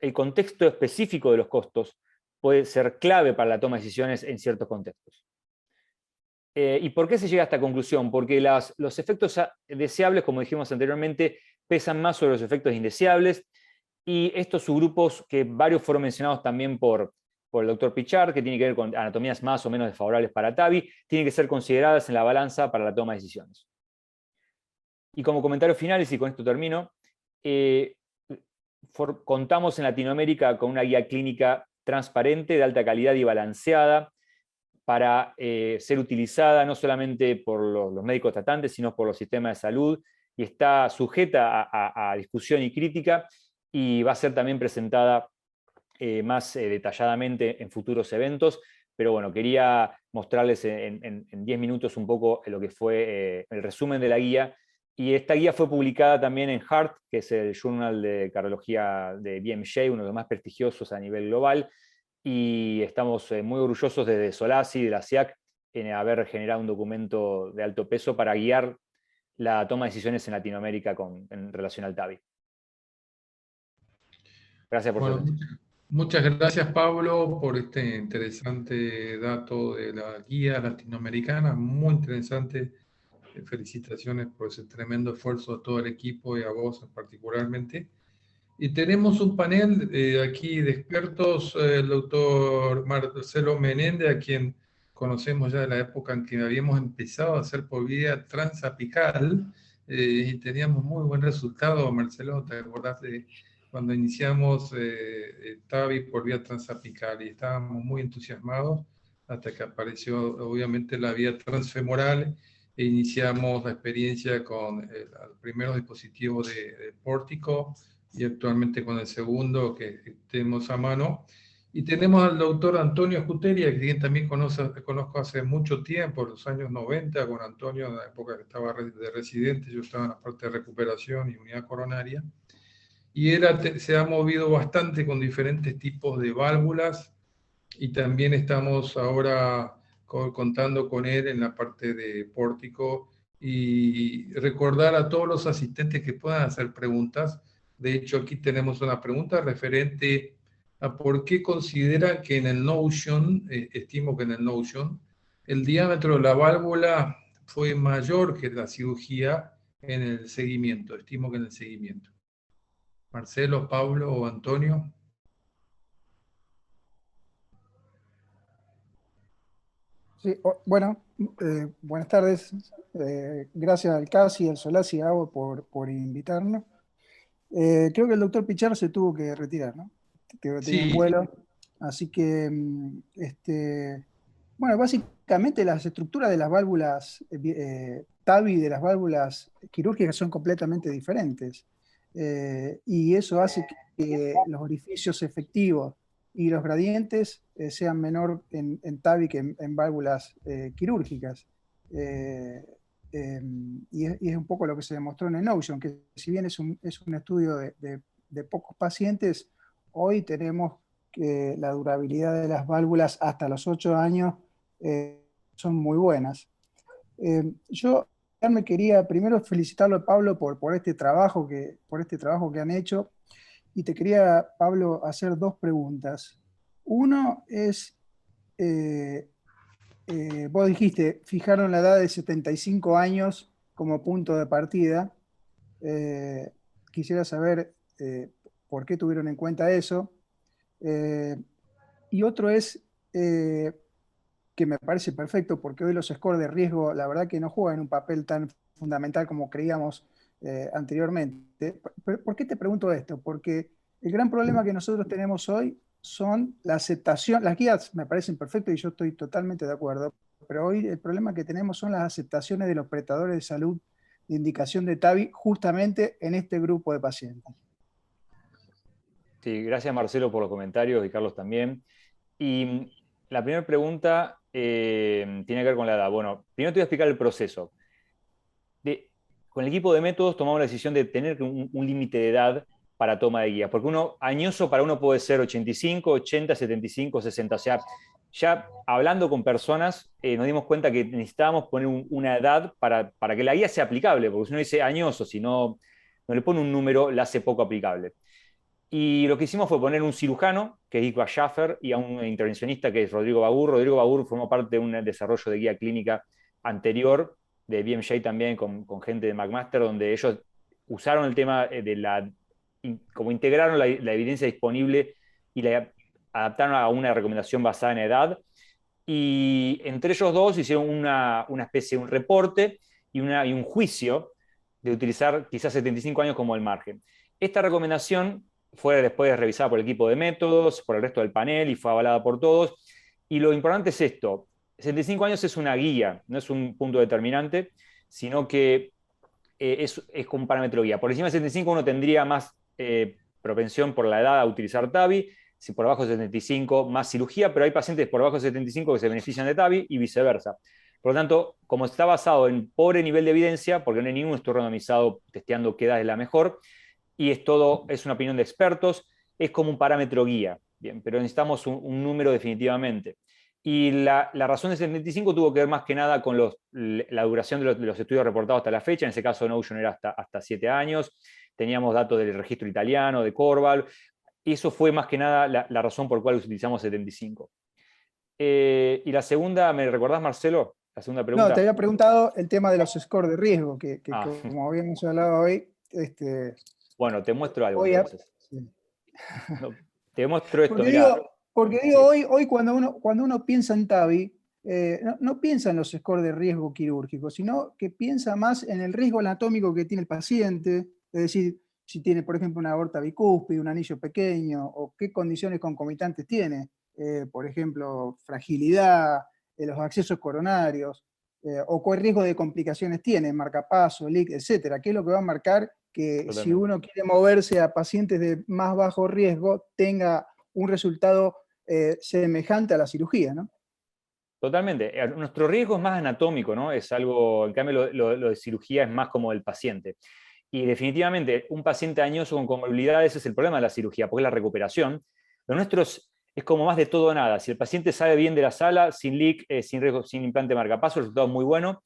el contexto específico de los costos puede ser clave para la toma de decisiones en ciertos contextos. ¿Y por qué se llega a esta conclusión? Porque los efectos deseables, como dijimos anteriormente, pesan más sobre los efectos indeseables, y estos subgrupos, que varios fueron mencionados también por el doctor Pichard, que tiene que ver con anatomías más o menos desfavorables para TAVI, tienen que ser consideradas en la balanza para la toma de decisiones. Y como comentario final, y con esto termino, contamos en Latinoamérica con una guía clínica transparente, de alta calidad y balanceada, para ser utilizada no solamente por los médicos tratantes, sino por los sistemas de salud, y está sujeta a discusión y crítica, y va a ser también presentada más detalladamente en futuros eventos. Pero bueno, quería mostrarles en 10 minutos un poco lo que fue el resumen de la guía. Y esta guía fue publicada también en Heart, que es el journal de cardiología de BMJ, uno de los más prestigiosos a nivel global. Y estamos muy orgullosos desde Solasi, de la SIAC, en haber generado un documento de alto peso para guiar la toma de decisiones en Latinoamérica en relación al TAVI. Gracias por su atención.
Muchas gracias, Pablo, por este interesante dato de la guía latinoamericana, muy interesante. Felicitaciones por ese tremendo esfuerzo a todo el equipo y a vos particularmente. Y tenemos un panel aquí de expertos, el doctor Marcelo Menéndez, a quien conocemos ya de la época en que habíamos empezado a hacer por vía transapical, y teníamos muy buen resultado. Marcelo, ¿te acordás de cuando iniciamos TAVI por vía transapical? Y estábamos muy entusiasmados hasta que apareció obviamente la vía transfemoral, e iniciamos la experiencia con el primer dispositivo de Pórtico, y actualmente con el segundo que tenemos a mano. Y tenemos al doctor Antonio Escuteria, que también conozco hace mucho tiempo, en los años 90, con Antonio, en la época que estaba de residente, yo estaba en la parte de recuperación y unidad coronaria. Y él se ha movido bastante con diferentes tipos de válvulas, y también estamos ahora contando con él en la parte de Pórtico. Y recordar a todos los asistentes que puedan hacer preguntas. De hecho, aquí tenemos una pregunta referente a por qué consideran que en el Notion, estimo que en el Notion, el diámetro de la válvula fue mayor que la cirugía en el seguimiento. Estimo que en el seguimiento. Marcelo, Pablo o Antonio.
Sí, bueno, buenas tardes. Gracias al CASI y al Solasi y a vos por invitarnos. Creo que el doctor Pichar se tuvo que retirar, ¿no? Creo que tenía un
Sí,
vuelo. Así que, bueno, básicamente las estructuras de las válvulas TAVI, de las válvulas quirúrgicas, son completamente diferentes. Y eso hace que los orificios efectivos y los gradientes sean menor en TAVI que en válvulas quirúrgicas. Y es un poco lo que se demostró en el Notion, que si bien es un estudio de pocos pacientes, hoy tenemos que la durabilidad de las válvulas hasta los 8 años son muy buenas. Yo me quería primero felicitarlo a Pablo por este trabajo que han hecho. y te quería, Pablo, hacer dos preguntas. Uno es, vos dijiste, fijaron la edad de 75 años como punto de partida. Eh, Quisiera saber por qué tuvieron en cuenta eso. Eh, y otro es, que me parece perfecto, porque hoy los scores de riesgo, la verdad que no juegan un papel tan fundamental como creíamos anteriormente. ¿Por qué te pregunto esto? Porque el gran problema que nosotros tenemos hoy son la aceptación. Las guías me parecen perfectas y yo estoy totalmente de acuerdo, pero hoy el problema que tenemos son las aceptaciones de los prestadores de salud de indicación de TAVI justamente en este grupo de pacientes.
Sí, gracias Marcelo por los comentarios y Carlos también. Y la primera pregunta tiene que ver con la edad. Bueno, primero te voy a explicar el proceso. Con el equipo de métodos tomamos la decisión de tener un límite de edad para toma de guías, porque añoso para uno puede ser 85, 80, 75, 60. O sea, ya hablando con personas nos dimos cuenta que necesitábamos poner una edad para que la guía sea aplicable, porque si uno dice añoso, si no le pone un número, la hace poco aplicable. Y lo que hicimos fue poner un cirujano, que es Iqbal Schaffer, y a un intervencionista, que es Rodrigo Bagur. Rodrigo Bagur formó parte de un desarrollo de guía clínica anterior, de BMJ también, con gente de McMaster, donde ellos usaron el tema como integraron la evidencia disponible y la adaptaron a una recomendación basada en edad. Y entre ellos dos hicieron una especie de un reporte y un juicio de utilizar quizás 75 años como el margen. Esta recomendación fue después revisada por el equipo de métodos, por el resto del panel y fue avalada por todos. Y lo importante es esto: 65 años es una guía, no es un punto determinante, sino que es como un parámetro guía. Por encima de 75 uno tendría más propensión por la edad a utilizar TAVI, si por abajo de 75 más cirugía, pero hay pacientes por abajo de 75 que se benefician de TAVI y viceversa. Por lo tanto, como está basado en pobre nivel de evidencia, porque no hay ningún estudio randomizado testeando qué edad es la mejor, y es una opinión de expertos, es como un parámetro guía, bien, pero necesitamos un número definitivamente. Y la razón de 75 tuvo que ver más que nada con la duración de los estudios reportados hasta la fecha. En ese caso, Notion era hasta 7 años. Teníamos datos del registro italiano, de Corval. Y eso fue más que nada la razón por la cual utilizamos 75. Y la segunda, ¿me recordás, Marcelo? La segunda pregunta.
No, te había preguntado el tema de los scores de riesgo, que
Ah.
como habíamos hablado hoy.
Bueno, te muestro algo
Hoy,
entonces.
sí.
No, te muestro esto.
Porque digo, sí. Hoy cuando uno piensa en TAVI, no piensa en los scores de riesgo quirúrgico, sino que piensa más en el riesgo anatómico que tiene el paciente, es decir, si tiene, por ejemplo, una aorta bicúspide, un anillo pequeño, o qué condiciones concomitantes tiene, por ejemplo, fragilidad, los accesos coronarios, o qué riesgo de complicaciones tiene, marcapaso, LIC, etcétera. ¿Qué es lo que va a marcar que
Totalmente.
Si uno quiere moverse a pacientes de más bajo riesgo, tenga un resultado semejante a la cirugía, ¿no?
Totalmente. Nuestro riesgo es más anatómico, ¿no? Es algo, en cambio lo de cirugía es más como el paciente. Y definitivamente un paciente añoso con comorbilidades es el problema de la cirugía, porque es la recuperación. Lo nuestro es como más de todo o nada. Si el paciente sale bien de la sala, sin LIC, sin riesgo, sin implante marcapaso, el resultado es muy bueno.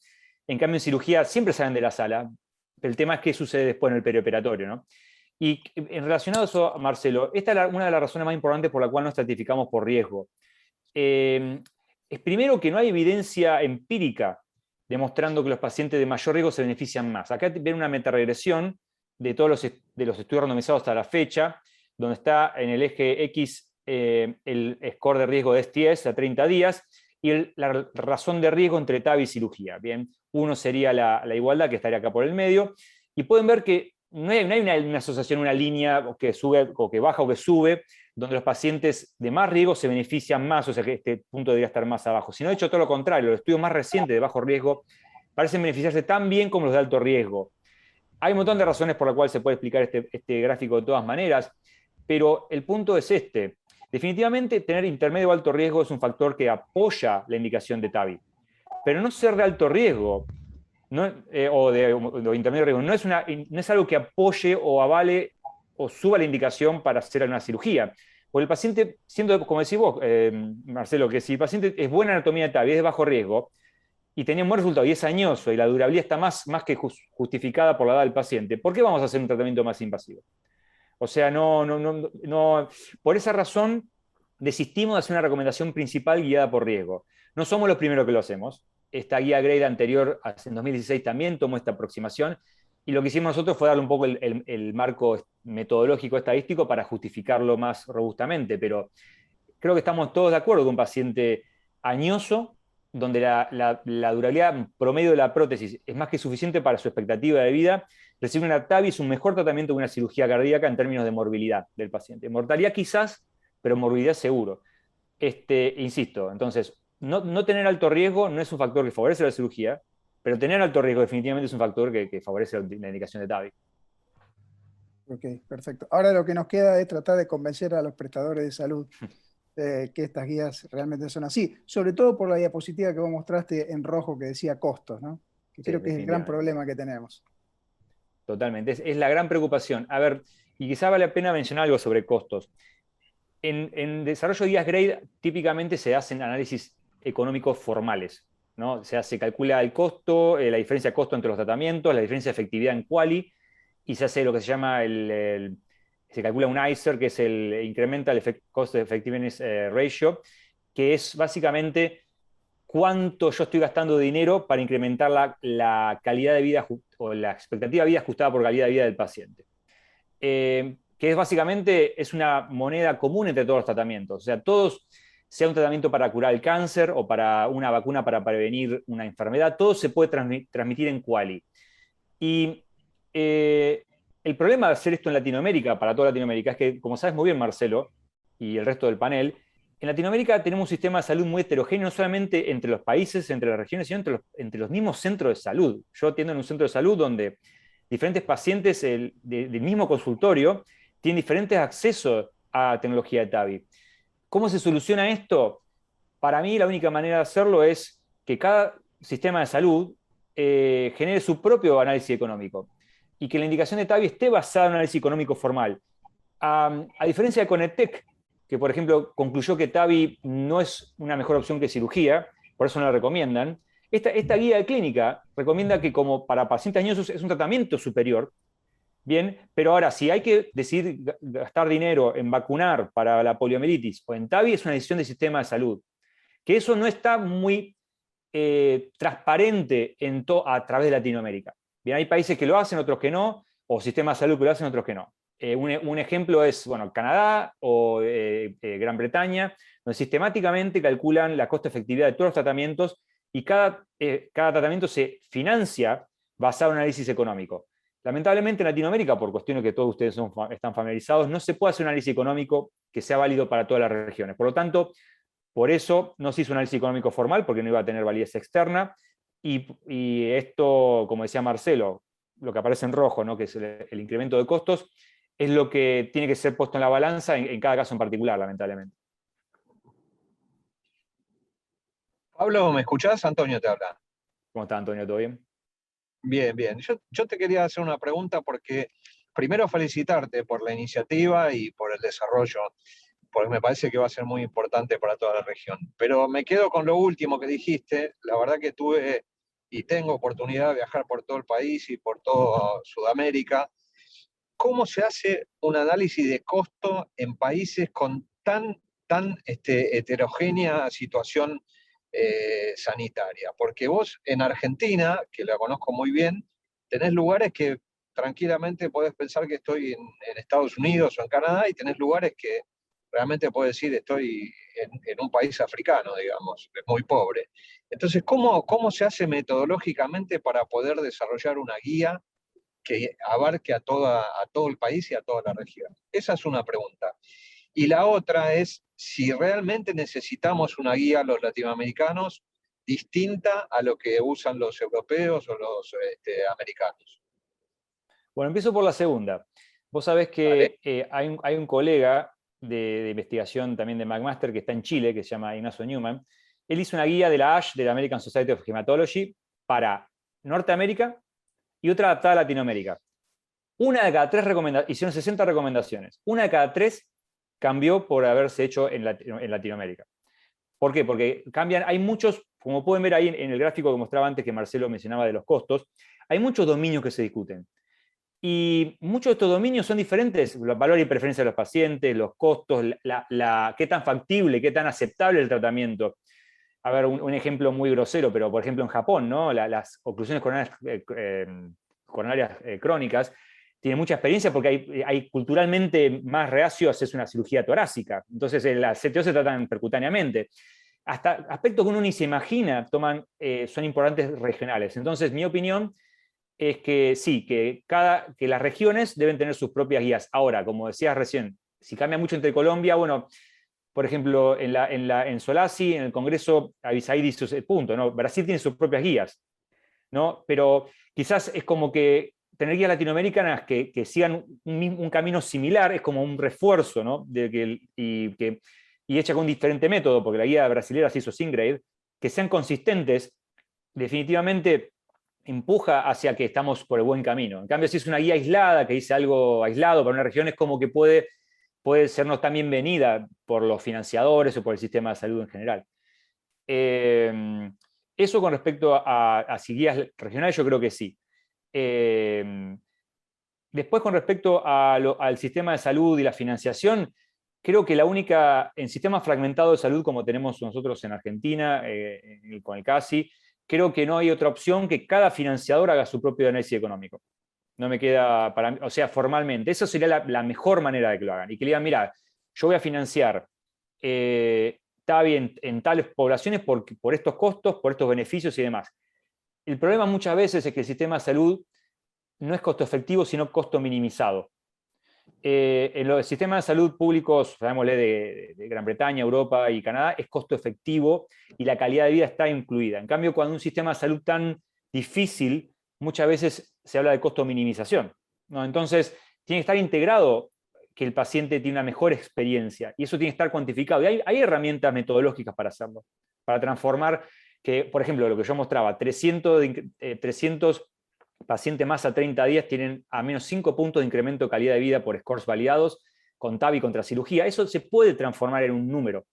En cambio en cirugía siempre salen de la sala. El tema es qué sucede después en el perioperatorio, ¿no? Y en relacionado a eso, Marcelo, esta es una de las razones más importantes por la cual no estratificamos por riesgo. Es primero que no hay evidencia empírica demostrando que los pacientes de mayor riesgo se benefician más. Acá ven una metaregresión de todos los estudios randomizados hasta la fecha, donde está en el eje X el score de riesgo de STS a 30 días y la razón de riesgo entre TAVI y cirugía. Bien, uno sería la igualdad, que estaría acá por el medio, y pueden ver que no hay una asociación, una línea que sube o que baja o que sube, donde los pacientes de más riesgo se benefician más, o sea que este punto debería estar más abajo. Sino de hecho todo lo contrario, los estudios más recientes de bajo riesgo parecen beneficiarse tan bien como los de alto riesgo. Hay un montón de razones por las cuales se puede explicar este gráfico de todas maneras, pero el punto es este. Definitivamente tener intermedio o alto riesgo es un factor que apoya la indicación de TAVI, pero no ser de alto riesgo o de intermedio riesgo no es algo que apoye o avale o suba la indicación para hacer una cirugía. Porque el paciente, siendo, como decís vos, Marcelo, que si el paciente es buena anatomía de TAVI, es de bajo riesgo, y tenía un buen resultado, y es añoso, y la durabilidad está más que justificada por la edad del paciente, ¿por qué vamos a hacer un tratamiento más invasivo? O sea, no. Por esa razón desistimos de hacer una recomendación principal guiada por riesgo. No somos los primeros que lo hacemos. Esta guía Grade anterior, en 2016, también tomó esta aproximación, y lo que hicimos nosotros fue darle un poco el marco metodológico estadístico para justificarlo más robustamente, pero creo que estamos todos de acuerdo que un paciente añoso, donde la durabilidad promedio de la prótesis es más que suficiente para su expectativa de vida, recibir una TAVI es un mejor tratamiento que una cirugía cardíaca en términos de morbilidad del paciente. Mortalidad quizás, pero morbilidad seguro. Insisto, entonces, no tener alto riesgo no es un factor que favorece la cirugía, pero tener alto riesgo definitivamente es un factor que favorece la indicación de TAVI.
Ok, perfecto. Ahora lo que nos queda es tratar de convencer a los prestadores de salud que estas guías realmente son así, sobre todo por la diapositiva que vos mostraste en rojo que decía costos, ¿no? Que
Sí,
creo que es el gran
definitivamente.
problema que tenemos.
Totalmente, es la gran preocupación. A ver, y quizá vale la pena mencionar algo sobre costos. En desarrollo de guías Grade típicamente se hacen análisis económicos formales, ¿no? Se calcula el costo, la diferencia de costo entre los tratamientos, la diferencia de efectividad en quali, y se hace lo que se llama se calcula un ICER, que es el Incremental Cost Effectiveness Ratio, que es básicamente cuánto yo estoy gastando de dinero para incrementar la calidad de vida o la expectativa de vida ajustada por calidad de vida del paciente. Que es básicamente es una moneda común entre todos los tratamientos. O sea, todos, sea un tratamiento para curar el cáncer o para una vacuna para prevenir una enfermedad, todo se puede transmitir en quali. Y el problema de hacer esto en Latinoamérica, para toda Latinoamérica, es que, como sabes muy bien, Marcelo, y el resto del panel, en Latinoamérica tenemos un sistema de salud muy heterogéneo, no solamente entre los países, entre las regiones, sino entre los mismos centros de salud. Yo atiendo en un centro de salud donde diferentes pacientes del mismo consultorio tienen diferentes accesos a tecnología de TAVI. ¿Cómo se soluciona esto? Para mí la única manera de hacerlo es que cada sistema de salud genere su propio análisis económico y que la indicación de TAVI esté basada en un análisis económico formal. A diferencia de Conetec, que por ejemplo concluyó que TAVI no es una mejor opción que cirugía, por eso no la recomiendan, esta guía de clínica recomienda que como para pacientes añosos es un tratamiento superior, bien, pero ahora si hay que decidir gastar dinero en vacunar para la poliomielitis o en TAVI es una decisión del sistema de salud, que eso no está muy transparente a través de Latinoamérica. Bien, hay países que lo hacen, otros que no, o sistemas de salud que lo hacen, otros que no. Un ejemplo es Canadá o Gran Bretaña, donde sistemáticamente calculan la costo-efectividad de todos los tratamientos y cada tratamiento se financia basado en análisis económico. Lamentablemente en Latinoamérica, por cuestiones que todos ustedes están familiarizados, no se puede hacer un análisis económico que sea válido para todas las regiones. Por lo tanto, por eso no se hizo un análisis económico formal, porque no iba a tener validez externa, y esto, como decía Marcelo, lo que aparece en rojo, ¿no? Que es el incremento de costos, es lo que tiene que ser puesto en la balanza en cada caso en particular, lamentablemente.
Pablo, ¿me escuchás? Antonio te habla.
¿Cómo está, Antonio? ¿Todo bien?
Bien, bien. Yo te quería hacer una pregunta porque primero felicitarte por la iniciativa y por el desarrollo, porque me parece que va a ser muy importante para toda la región. Pero me quedo con lo último que dijiste. La verdad que tuve y tengo oportunidad de viajar por todo el país y por toda Sudamérica. ¿Cómo se hace un análisis de costo en países con tan heterogénea situación sanitaria? Porque vos en Argentina, que la conozco muy bien, tenés lugares que tranquilamente podés pensar que estoy en Estados Unidos o en Canadá, y tenés lugares que realmente podés decir estoy en un país africano, digamos, muy pobre. Entonces, ¿cómo se hace metodológicamente para poder desarrollar una guía que abarque a todo el país y a toda la región? Esa es una pregunta. Y la otra es si realmente necesitamos una guía los latinoamericanos distinta a lo que usan los europeos o los americanos.
Bueno, empiezo por la segunda. Vos sabés que hay un colega de investigación también de McMaster que está en Chile, que se llama Ignacio Newman. Él hizo una guía de la ASH, de la American Society of Hematology, para Norteamérica y otra adaptada a Latinoamérica. Una de cada 3 recomendaciones, hicieron 60 recomendaciones. Una de cada 3 cambió por haberse hecho en Latinoamérica. ¿Por qué? Porque cambian, hay muchos, como pueden ver ahí en el gráfico que mostraba antes que Marcelo mencionaba de los costos, hay muchos dominios que se discuten. Y muchos de estos dominios son diferentes, los valores y preferencias de los pacientes, los costos, qué tan factible, qué tan aceptable el tratamiento. A ver, un ejemplo muy grosero, pero por ejemplo en Japón, ¿no? Las oclusiones coronarias crónicas tienen mucha experiencia porque hay culturalmente más reacio a hacerse una cirugía torácica. Entonces las CTO se tratan percutáneamente. Hasta aspectos que uno ni se imagina son importantes regionales. Entonces, mi opinión es que sí, que las regiones deben tener sus propias guías. Ahora, como decías recién, si cambia mucho entre Colombia, bueno, por ejemplo, en Solasi, en el Congreso, Abisaid dice el punto, ¿no? Brasil tiene sus propias guías, ¿no? Pero quizás es como que tener guías latinoamericanas que sigan un camino similar es como un refuerzo, ¿no? Y hecha con un diferente método, porque la guía brasileña se hizo sin grade, que sean consistentes, definitivamente empuja hacia que estamos por el buen camino. En cambio, si es una guía aislada, que dice algo aislado para una región, es como que puede sernos tan bienvenida por los financiadores o por el sistema de salud en general. Eso con respecto a si guías regionales, yo creo que sí. Después, con respecto al sistema de salud y la financiación, creo que en sistemas fragmentados de salud como tenemos nosotros en Argentina, con el CASI, creo que no hay otra opción que cada financiador haga su propio análisis económico. No me queda, o sea, formalmente. Eso sería la mejor manera de que lo hagan. Y que le digan, mira, yo voy a financiar TAVI en tales poblaciones por estos costos, por estos beneficios y demás. El problema muchas veces es que el sistema de salud no es costo efectivo, sino costo minimizado. En los sistemas de salud públicos, sabémosle de Gran Bretaña, Europa y Canadá, es costo efectivo y la calidad de vida está incluida. En cambio, cuando un sistema de salud tan difícil, muchas veces se habla de costo minimización, ¿no? Entonces, tiene que estar integrado que el paciente tiene una mejor experiencia y eso tiene que estar cuantificado. Y hay herramientas metodológicas para hacerlo, para transformar que, por ejemplo, lo que yo mostraba, 300 pacientes más a 30 días tienen a menos 5 puntos de incremento de calidad de vida por scores validados con TAVI contra cirugía. Eso se puede transformar en un número.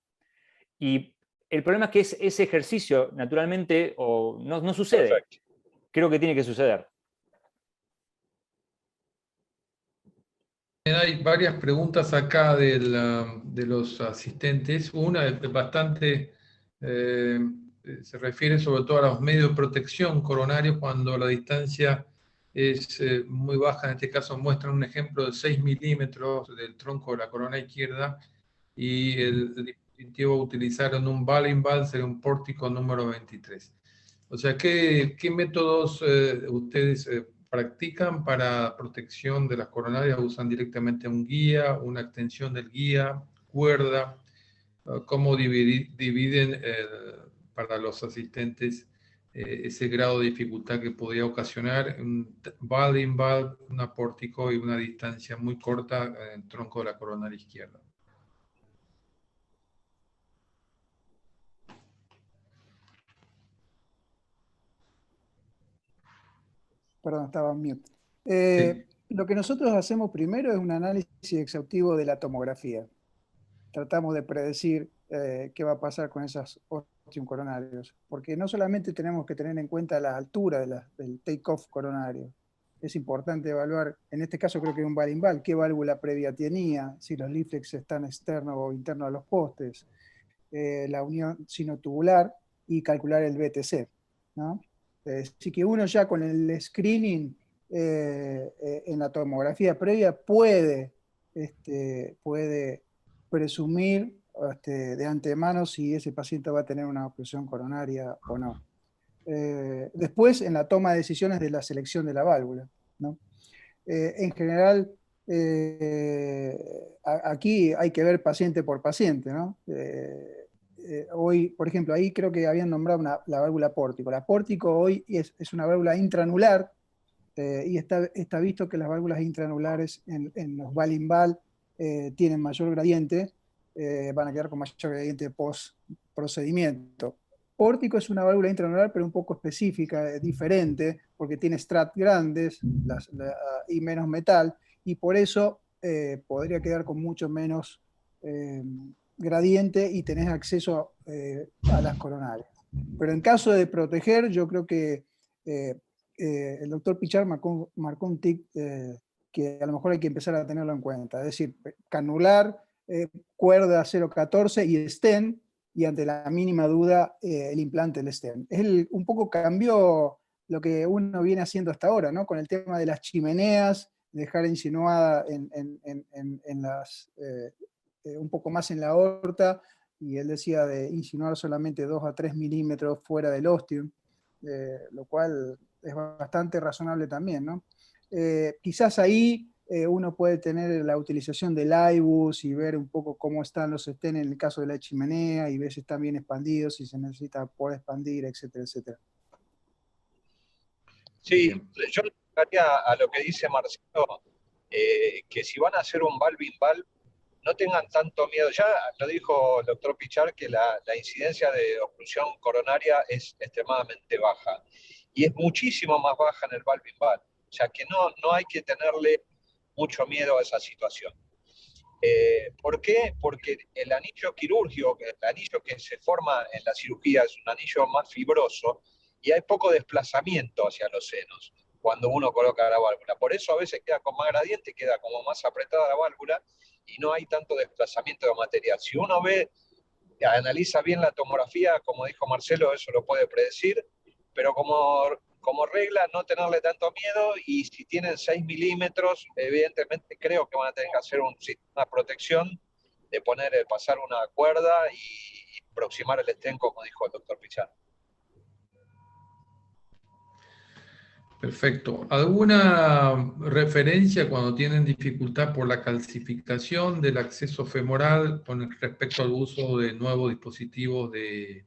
Y el problema es que ese ejercicio, naturalmente, no sucede. Perfecto. Creo que tiene que suceder.
Hay varias preguntas acá de los asistentes. Una es bastante, se refiere sobre todo a los medios de protección coronarios cuando la distancia es muy baja. En este caso muestran un ejemplo de 6 milímetros del tronco de la corona izquierda y el dispositivo utilizaron un Balimbal, sería un pórtico número 23. O sea, ¿qué métodos ustedes practican para protección de las coronarias? ¿Usan directamente un guía, una extensión del guía, cuerda? ¿Cómo dividen para los asistentes ese grado de dificultad que podría ocasionar un valve, un apórtico y una distancia muy corta en el tronco de la coronaria izquierda?
Perdón, estaba en mute. Lo que nosotros hacemos primero es un análisis exhaustivo de la tomografía. Tratamos de predecir qué va a pasar con esos ostium coronarios, porque no solamente tenemos que tener en cuenta la altura del take-off coronario, es importante evaluar, en este caso creo que es un Balimbal, qué válvula previa tenía, si los leaflets están externos o internos a los postes, la unión sinotubular y calcular el BTC, ¿no? Así que uno ya con el screening en la tomografía previa puede presumir de antemano si ese paciente va a tener una oclusión coronaria o no. Después, en la toma de decisiones de la selección de la válvula, ¿no? En general, aquí hay que ver paciente por paciente, ¿no? Hoy, por ejemplo, ahí creo que habían nombrado la válvula pórtico. La pórtico hoy es una válvula intranular y está visto que las válvulas intranulares en los Balimbal tienen mayor gradiente, van a quedar con mayor gradiente post procedimiento. Pórtico es una válvula intranular, pero un poco específica, diferente, porque tiene strat grandes y menos metal, y por eso podría quedar con mucho menos gradiente y tenés acceso a las coronarias. Pero en caso de proteger, yo creo que el doctor Pichard marcó un tic que a lo mejor hay que empezar a tenerlo en cuenta. Es decir, canular, cuerda 0,14 y stent, y ante la mínima duda el implante del stent. Un poco cambió lo que uno viene haciendo hasta ahora, ¿no? Con el tema de las chimeneas, dejar insinuada un poco más en la aorta, y él decía de insinuar solamente 2 a 3 milímetros fuera del ostium, lo cual es bastante razonable también, ¿no? Quizás ahí uno puede tener la utilización del IBUS y ver un poco cómo están los stents en el caso de la chimenea, y ver si están bien expandidos, si se necesita poder expandir, etcétera, etcétera.
Sí, yo le agregaría a lo que dice Marcelo, que si van a hacer un valve-in-valve, no tengan tanto miedo. Ya lo dijo el doctor Pichar, que la incidencia de oclusión coronaria es extremadamente baja. Y es muchísimo más baja en el valve-in-valve. O sea que no hay que tenerle mucho miedo a esa situación. ¿Por qué? Porque el anillo quirúrgico, el anillo que se forma en la cirugía, es un anillo más fibroso y hay poco desplazamiento hacia los senos cuando uno coloca la válvula. Por eso a veces queda con más gradiente, queda como más apretada la válvula y no hay tanto desplazamiento de material. Si uno analiza bien la tomografía, como dijo Marcelo, eso lo puede predecir, pero como regla no tenerle tanto miedo, y si tienen 6 milímetros, evidentemente creo que van a tener que hacer un sistema de protección, de pasar una cuerda y aproximar el stent, como dijo el doctor Pichar.
Perfecto. ¿Alguna referencia cuando tienen dificultad por la calcificación del acceso femoral con respecto al uso de nuevos dispositivos de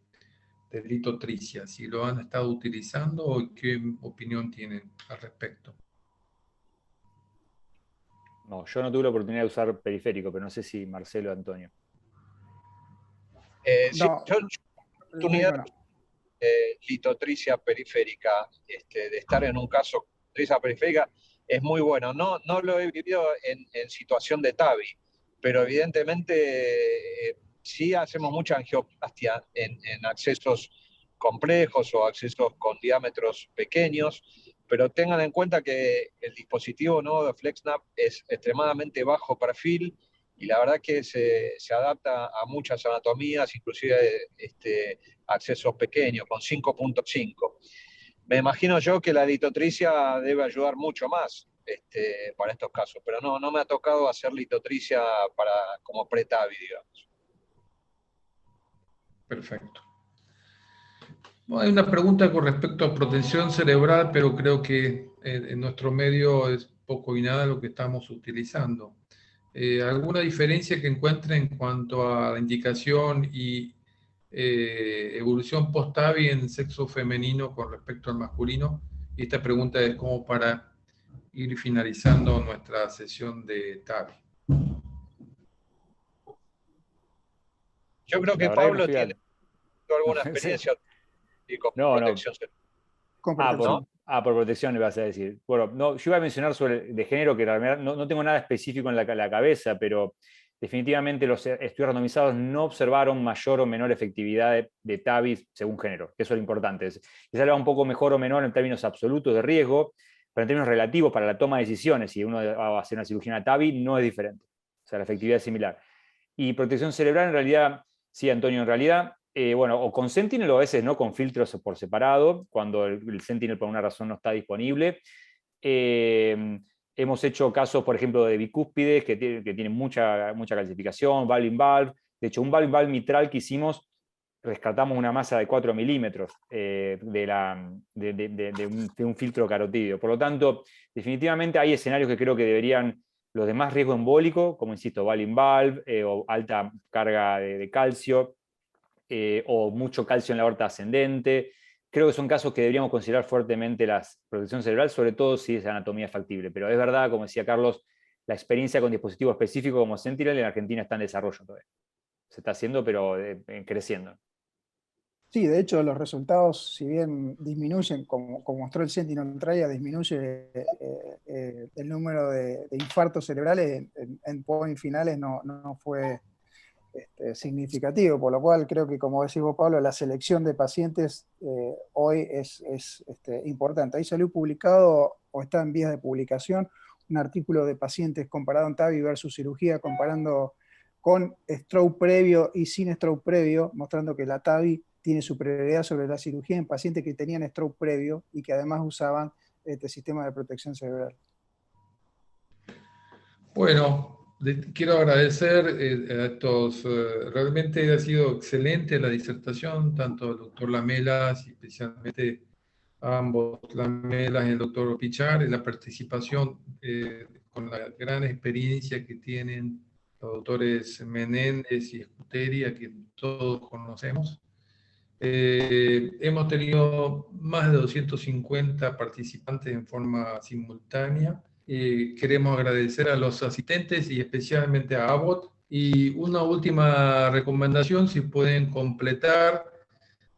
litotricia? ¿Si lo han estado utilizando o qué opinión tienen al respecto?
No, yo no tuve la oportunidad de usar periférico, pero no sé si Marcelo o Antonio.
Sí,
No,
yo oportunidad
bueno.
litotricia periférica, de estar en un caso con litotricia periférica, es muy bueno. No lo he vivido en situación de TAVI, pero evidentemente sí hacemos mucha angioplastia en accesos complejos o accesos con diámetros pequeños, pero tengan en cuenta que el dispositivo nuevo de FlexNav es extremadamente bajo perfil y la verdad que se adapta a muchas anatomías, inclusive accesos pequeños, con 5.5. Me imagino yo que la litotricia debe ayudar mucho más para estos casos, pero no me ha tocado hacer litotricia como pre-TAVI, digamos.
Perfecto. Bueno, hay una pregunta con respecto a protección cerebral, pero creo que en nuestro medio es poco y nada lo que estamos utilizando. ¿Alguna diferencia que encuentren en cuanto a la indicación y evolución post-TAVI en sexo femenino con respecto al masculino? Y esta pregunta es como para ir finalizando nuestra sesión de TAVI.
Yo creo que Pablo tiene alguna experiencia con protección cerebral.
Con protección.
Por protección le vas a decir. Bueno, no, yo iba a mencionar sobre de género, que en realidad no tengo nada específico en la cabeza, pero definitivamente los estudios randomizados no observaron mayor o menor efectividad de TAVI según género, que eso es lo importante. Quizá va un poco mejor o menor en términos absolutos de riesgo, pero en términos relativos para la toma de decisiones, si uno va a hacer una cirugía en TAVI, no es diferente. O sea, la efectividad es similar. Y protección cerebral, en realidad, sí, Antonio, en realidad, bueno, o con Sentinel o a veces no con filtros por separado, cuando el Sentinel por una razón no está disponible. Hemos hecho casos, por ejemplo, de bicúspides que tienen mucha calcificación, valve-in-valve. De hecho, un valve-in-valve mitral que hicimos, rescatamos una masa de 4 milímetros de un filtro carotídeo. Por lo tanto, definitivamente hay escenarios que creo que deberían, los de más riesgo embólico, como insisto, valve-in-valve o alta carga de calcio, o mucho calcio en la aorta ascendente. Creo que son casos que deberíamos considerar fuertemente la protección cerebral, sobre todo si es anatomía factible. Pero es verdad, como decía Carlos, la experiencia con dispositivos específicos como Sentinel en Argentina está en desarrollo todavía. Se está haciendo, pero creciendo.
Sí, de hecho los resultados, si bien disminuyen, como mostró el Sentinel Trial, disminuye el número de infartos cerebrales, en endpoint finales no fue significativo, por lo cual creo que, como decís vos, Pablo, la selección de pacientes hoy es importante. Ahí salió publicado, o está en vías de publicación, un artículo de pacientes comparado en TAVI versus cirugía, comparando con stroke previo y sin stroke previo, mostrando que la TAVI tiene superioridad sobre la cirugía en pacientes que tenían stroke previo y que además usaban este sistema de protección cerebral.
Bueno, quiero agradecer a estos, realmente ha sido excelente la disertación, tanto el doctor Lamelas y especialmente a ambos Lamelas y el doctor Pichar, en la participación con la gran experiencia que tienen los doctores Menéndez y Scuteri, a quien todos conocemos. Hemos tenido más de 250 participantes en forma simultánea. Queremos agradecer a los asistentes y especialmente a Abbott. Y una última recomendación, si pueden completar,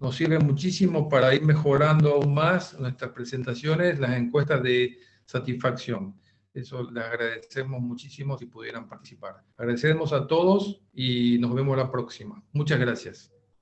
nos sirve muchísimo para ir mejorando aún más nuestras presentaciones, las encuestas de satisfacción. Eso les agradecemos muchísimo si pudieran participar. Agradecemos a todos y nos vemos la próxima. Muchas gracias.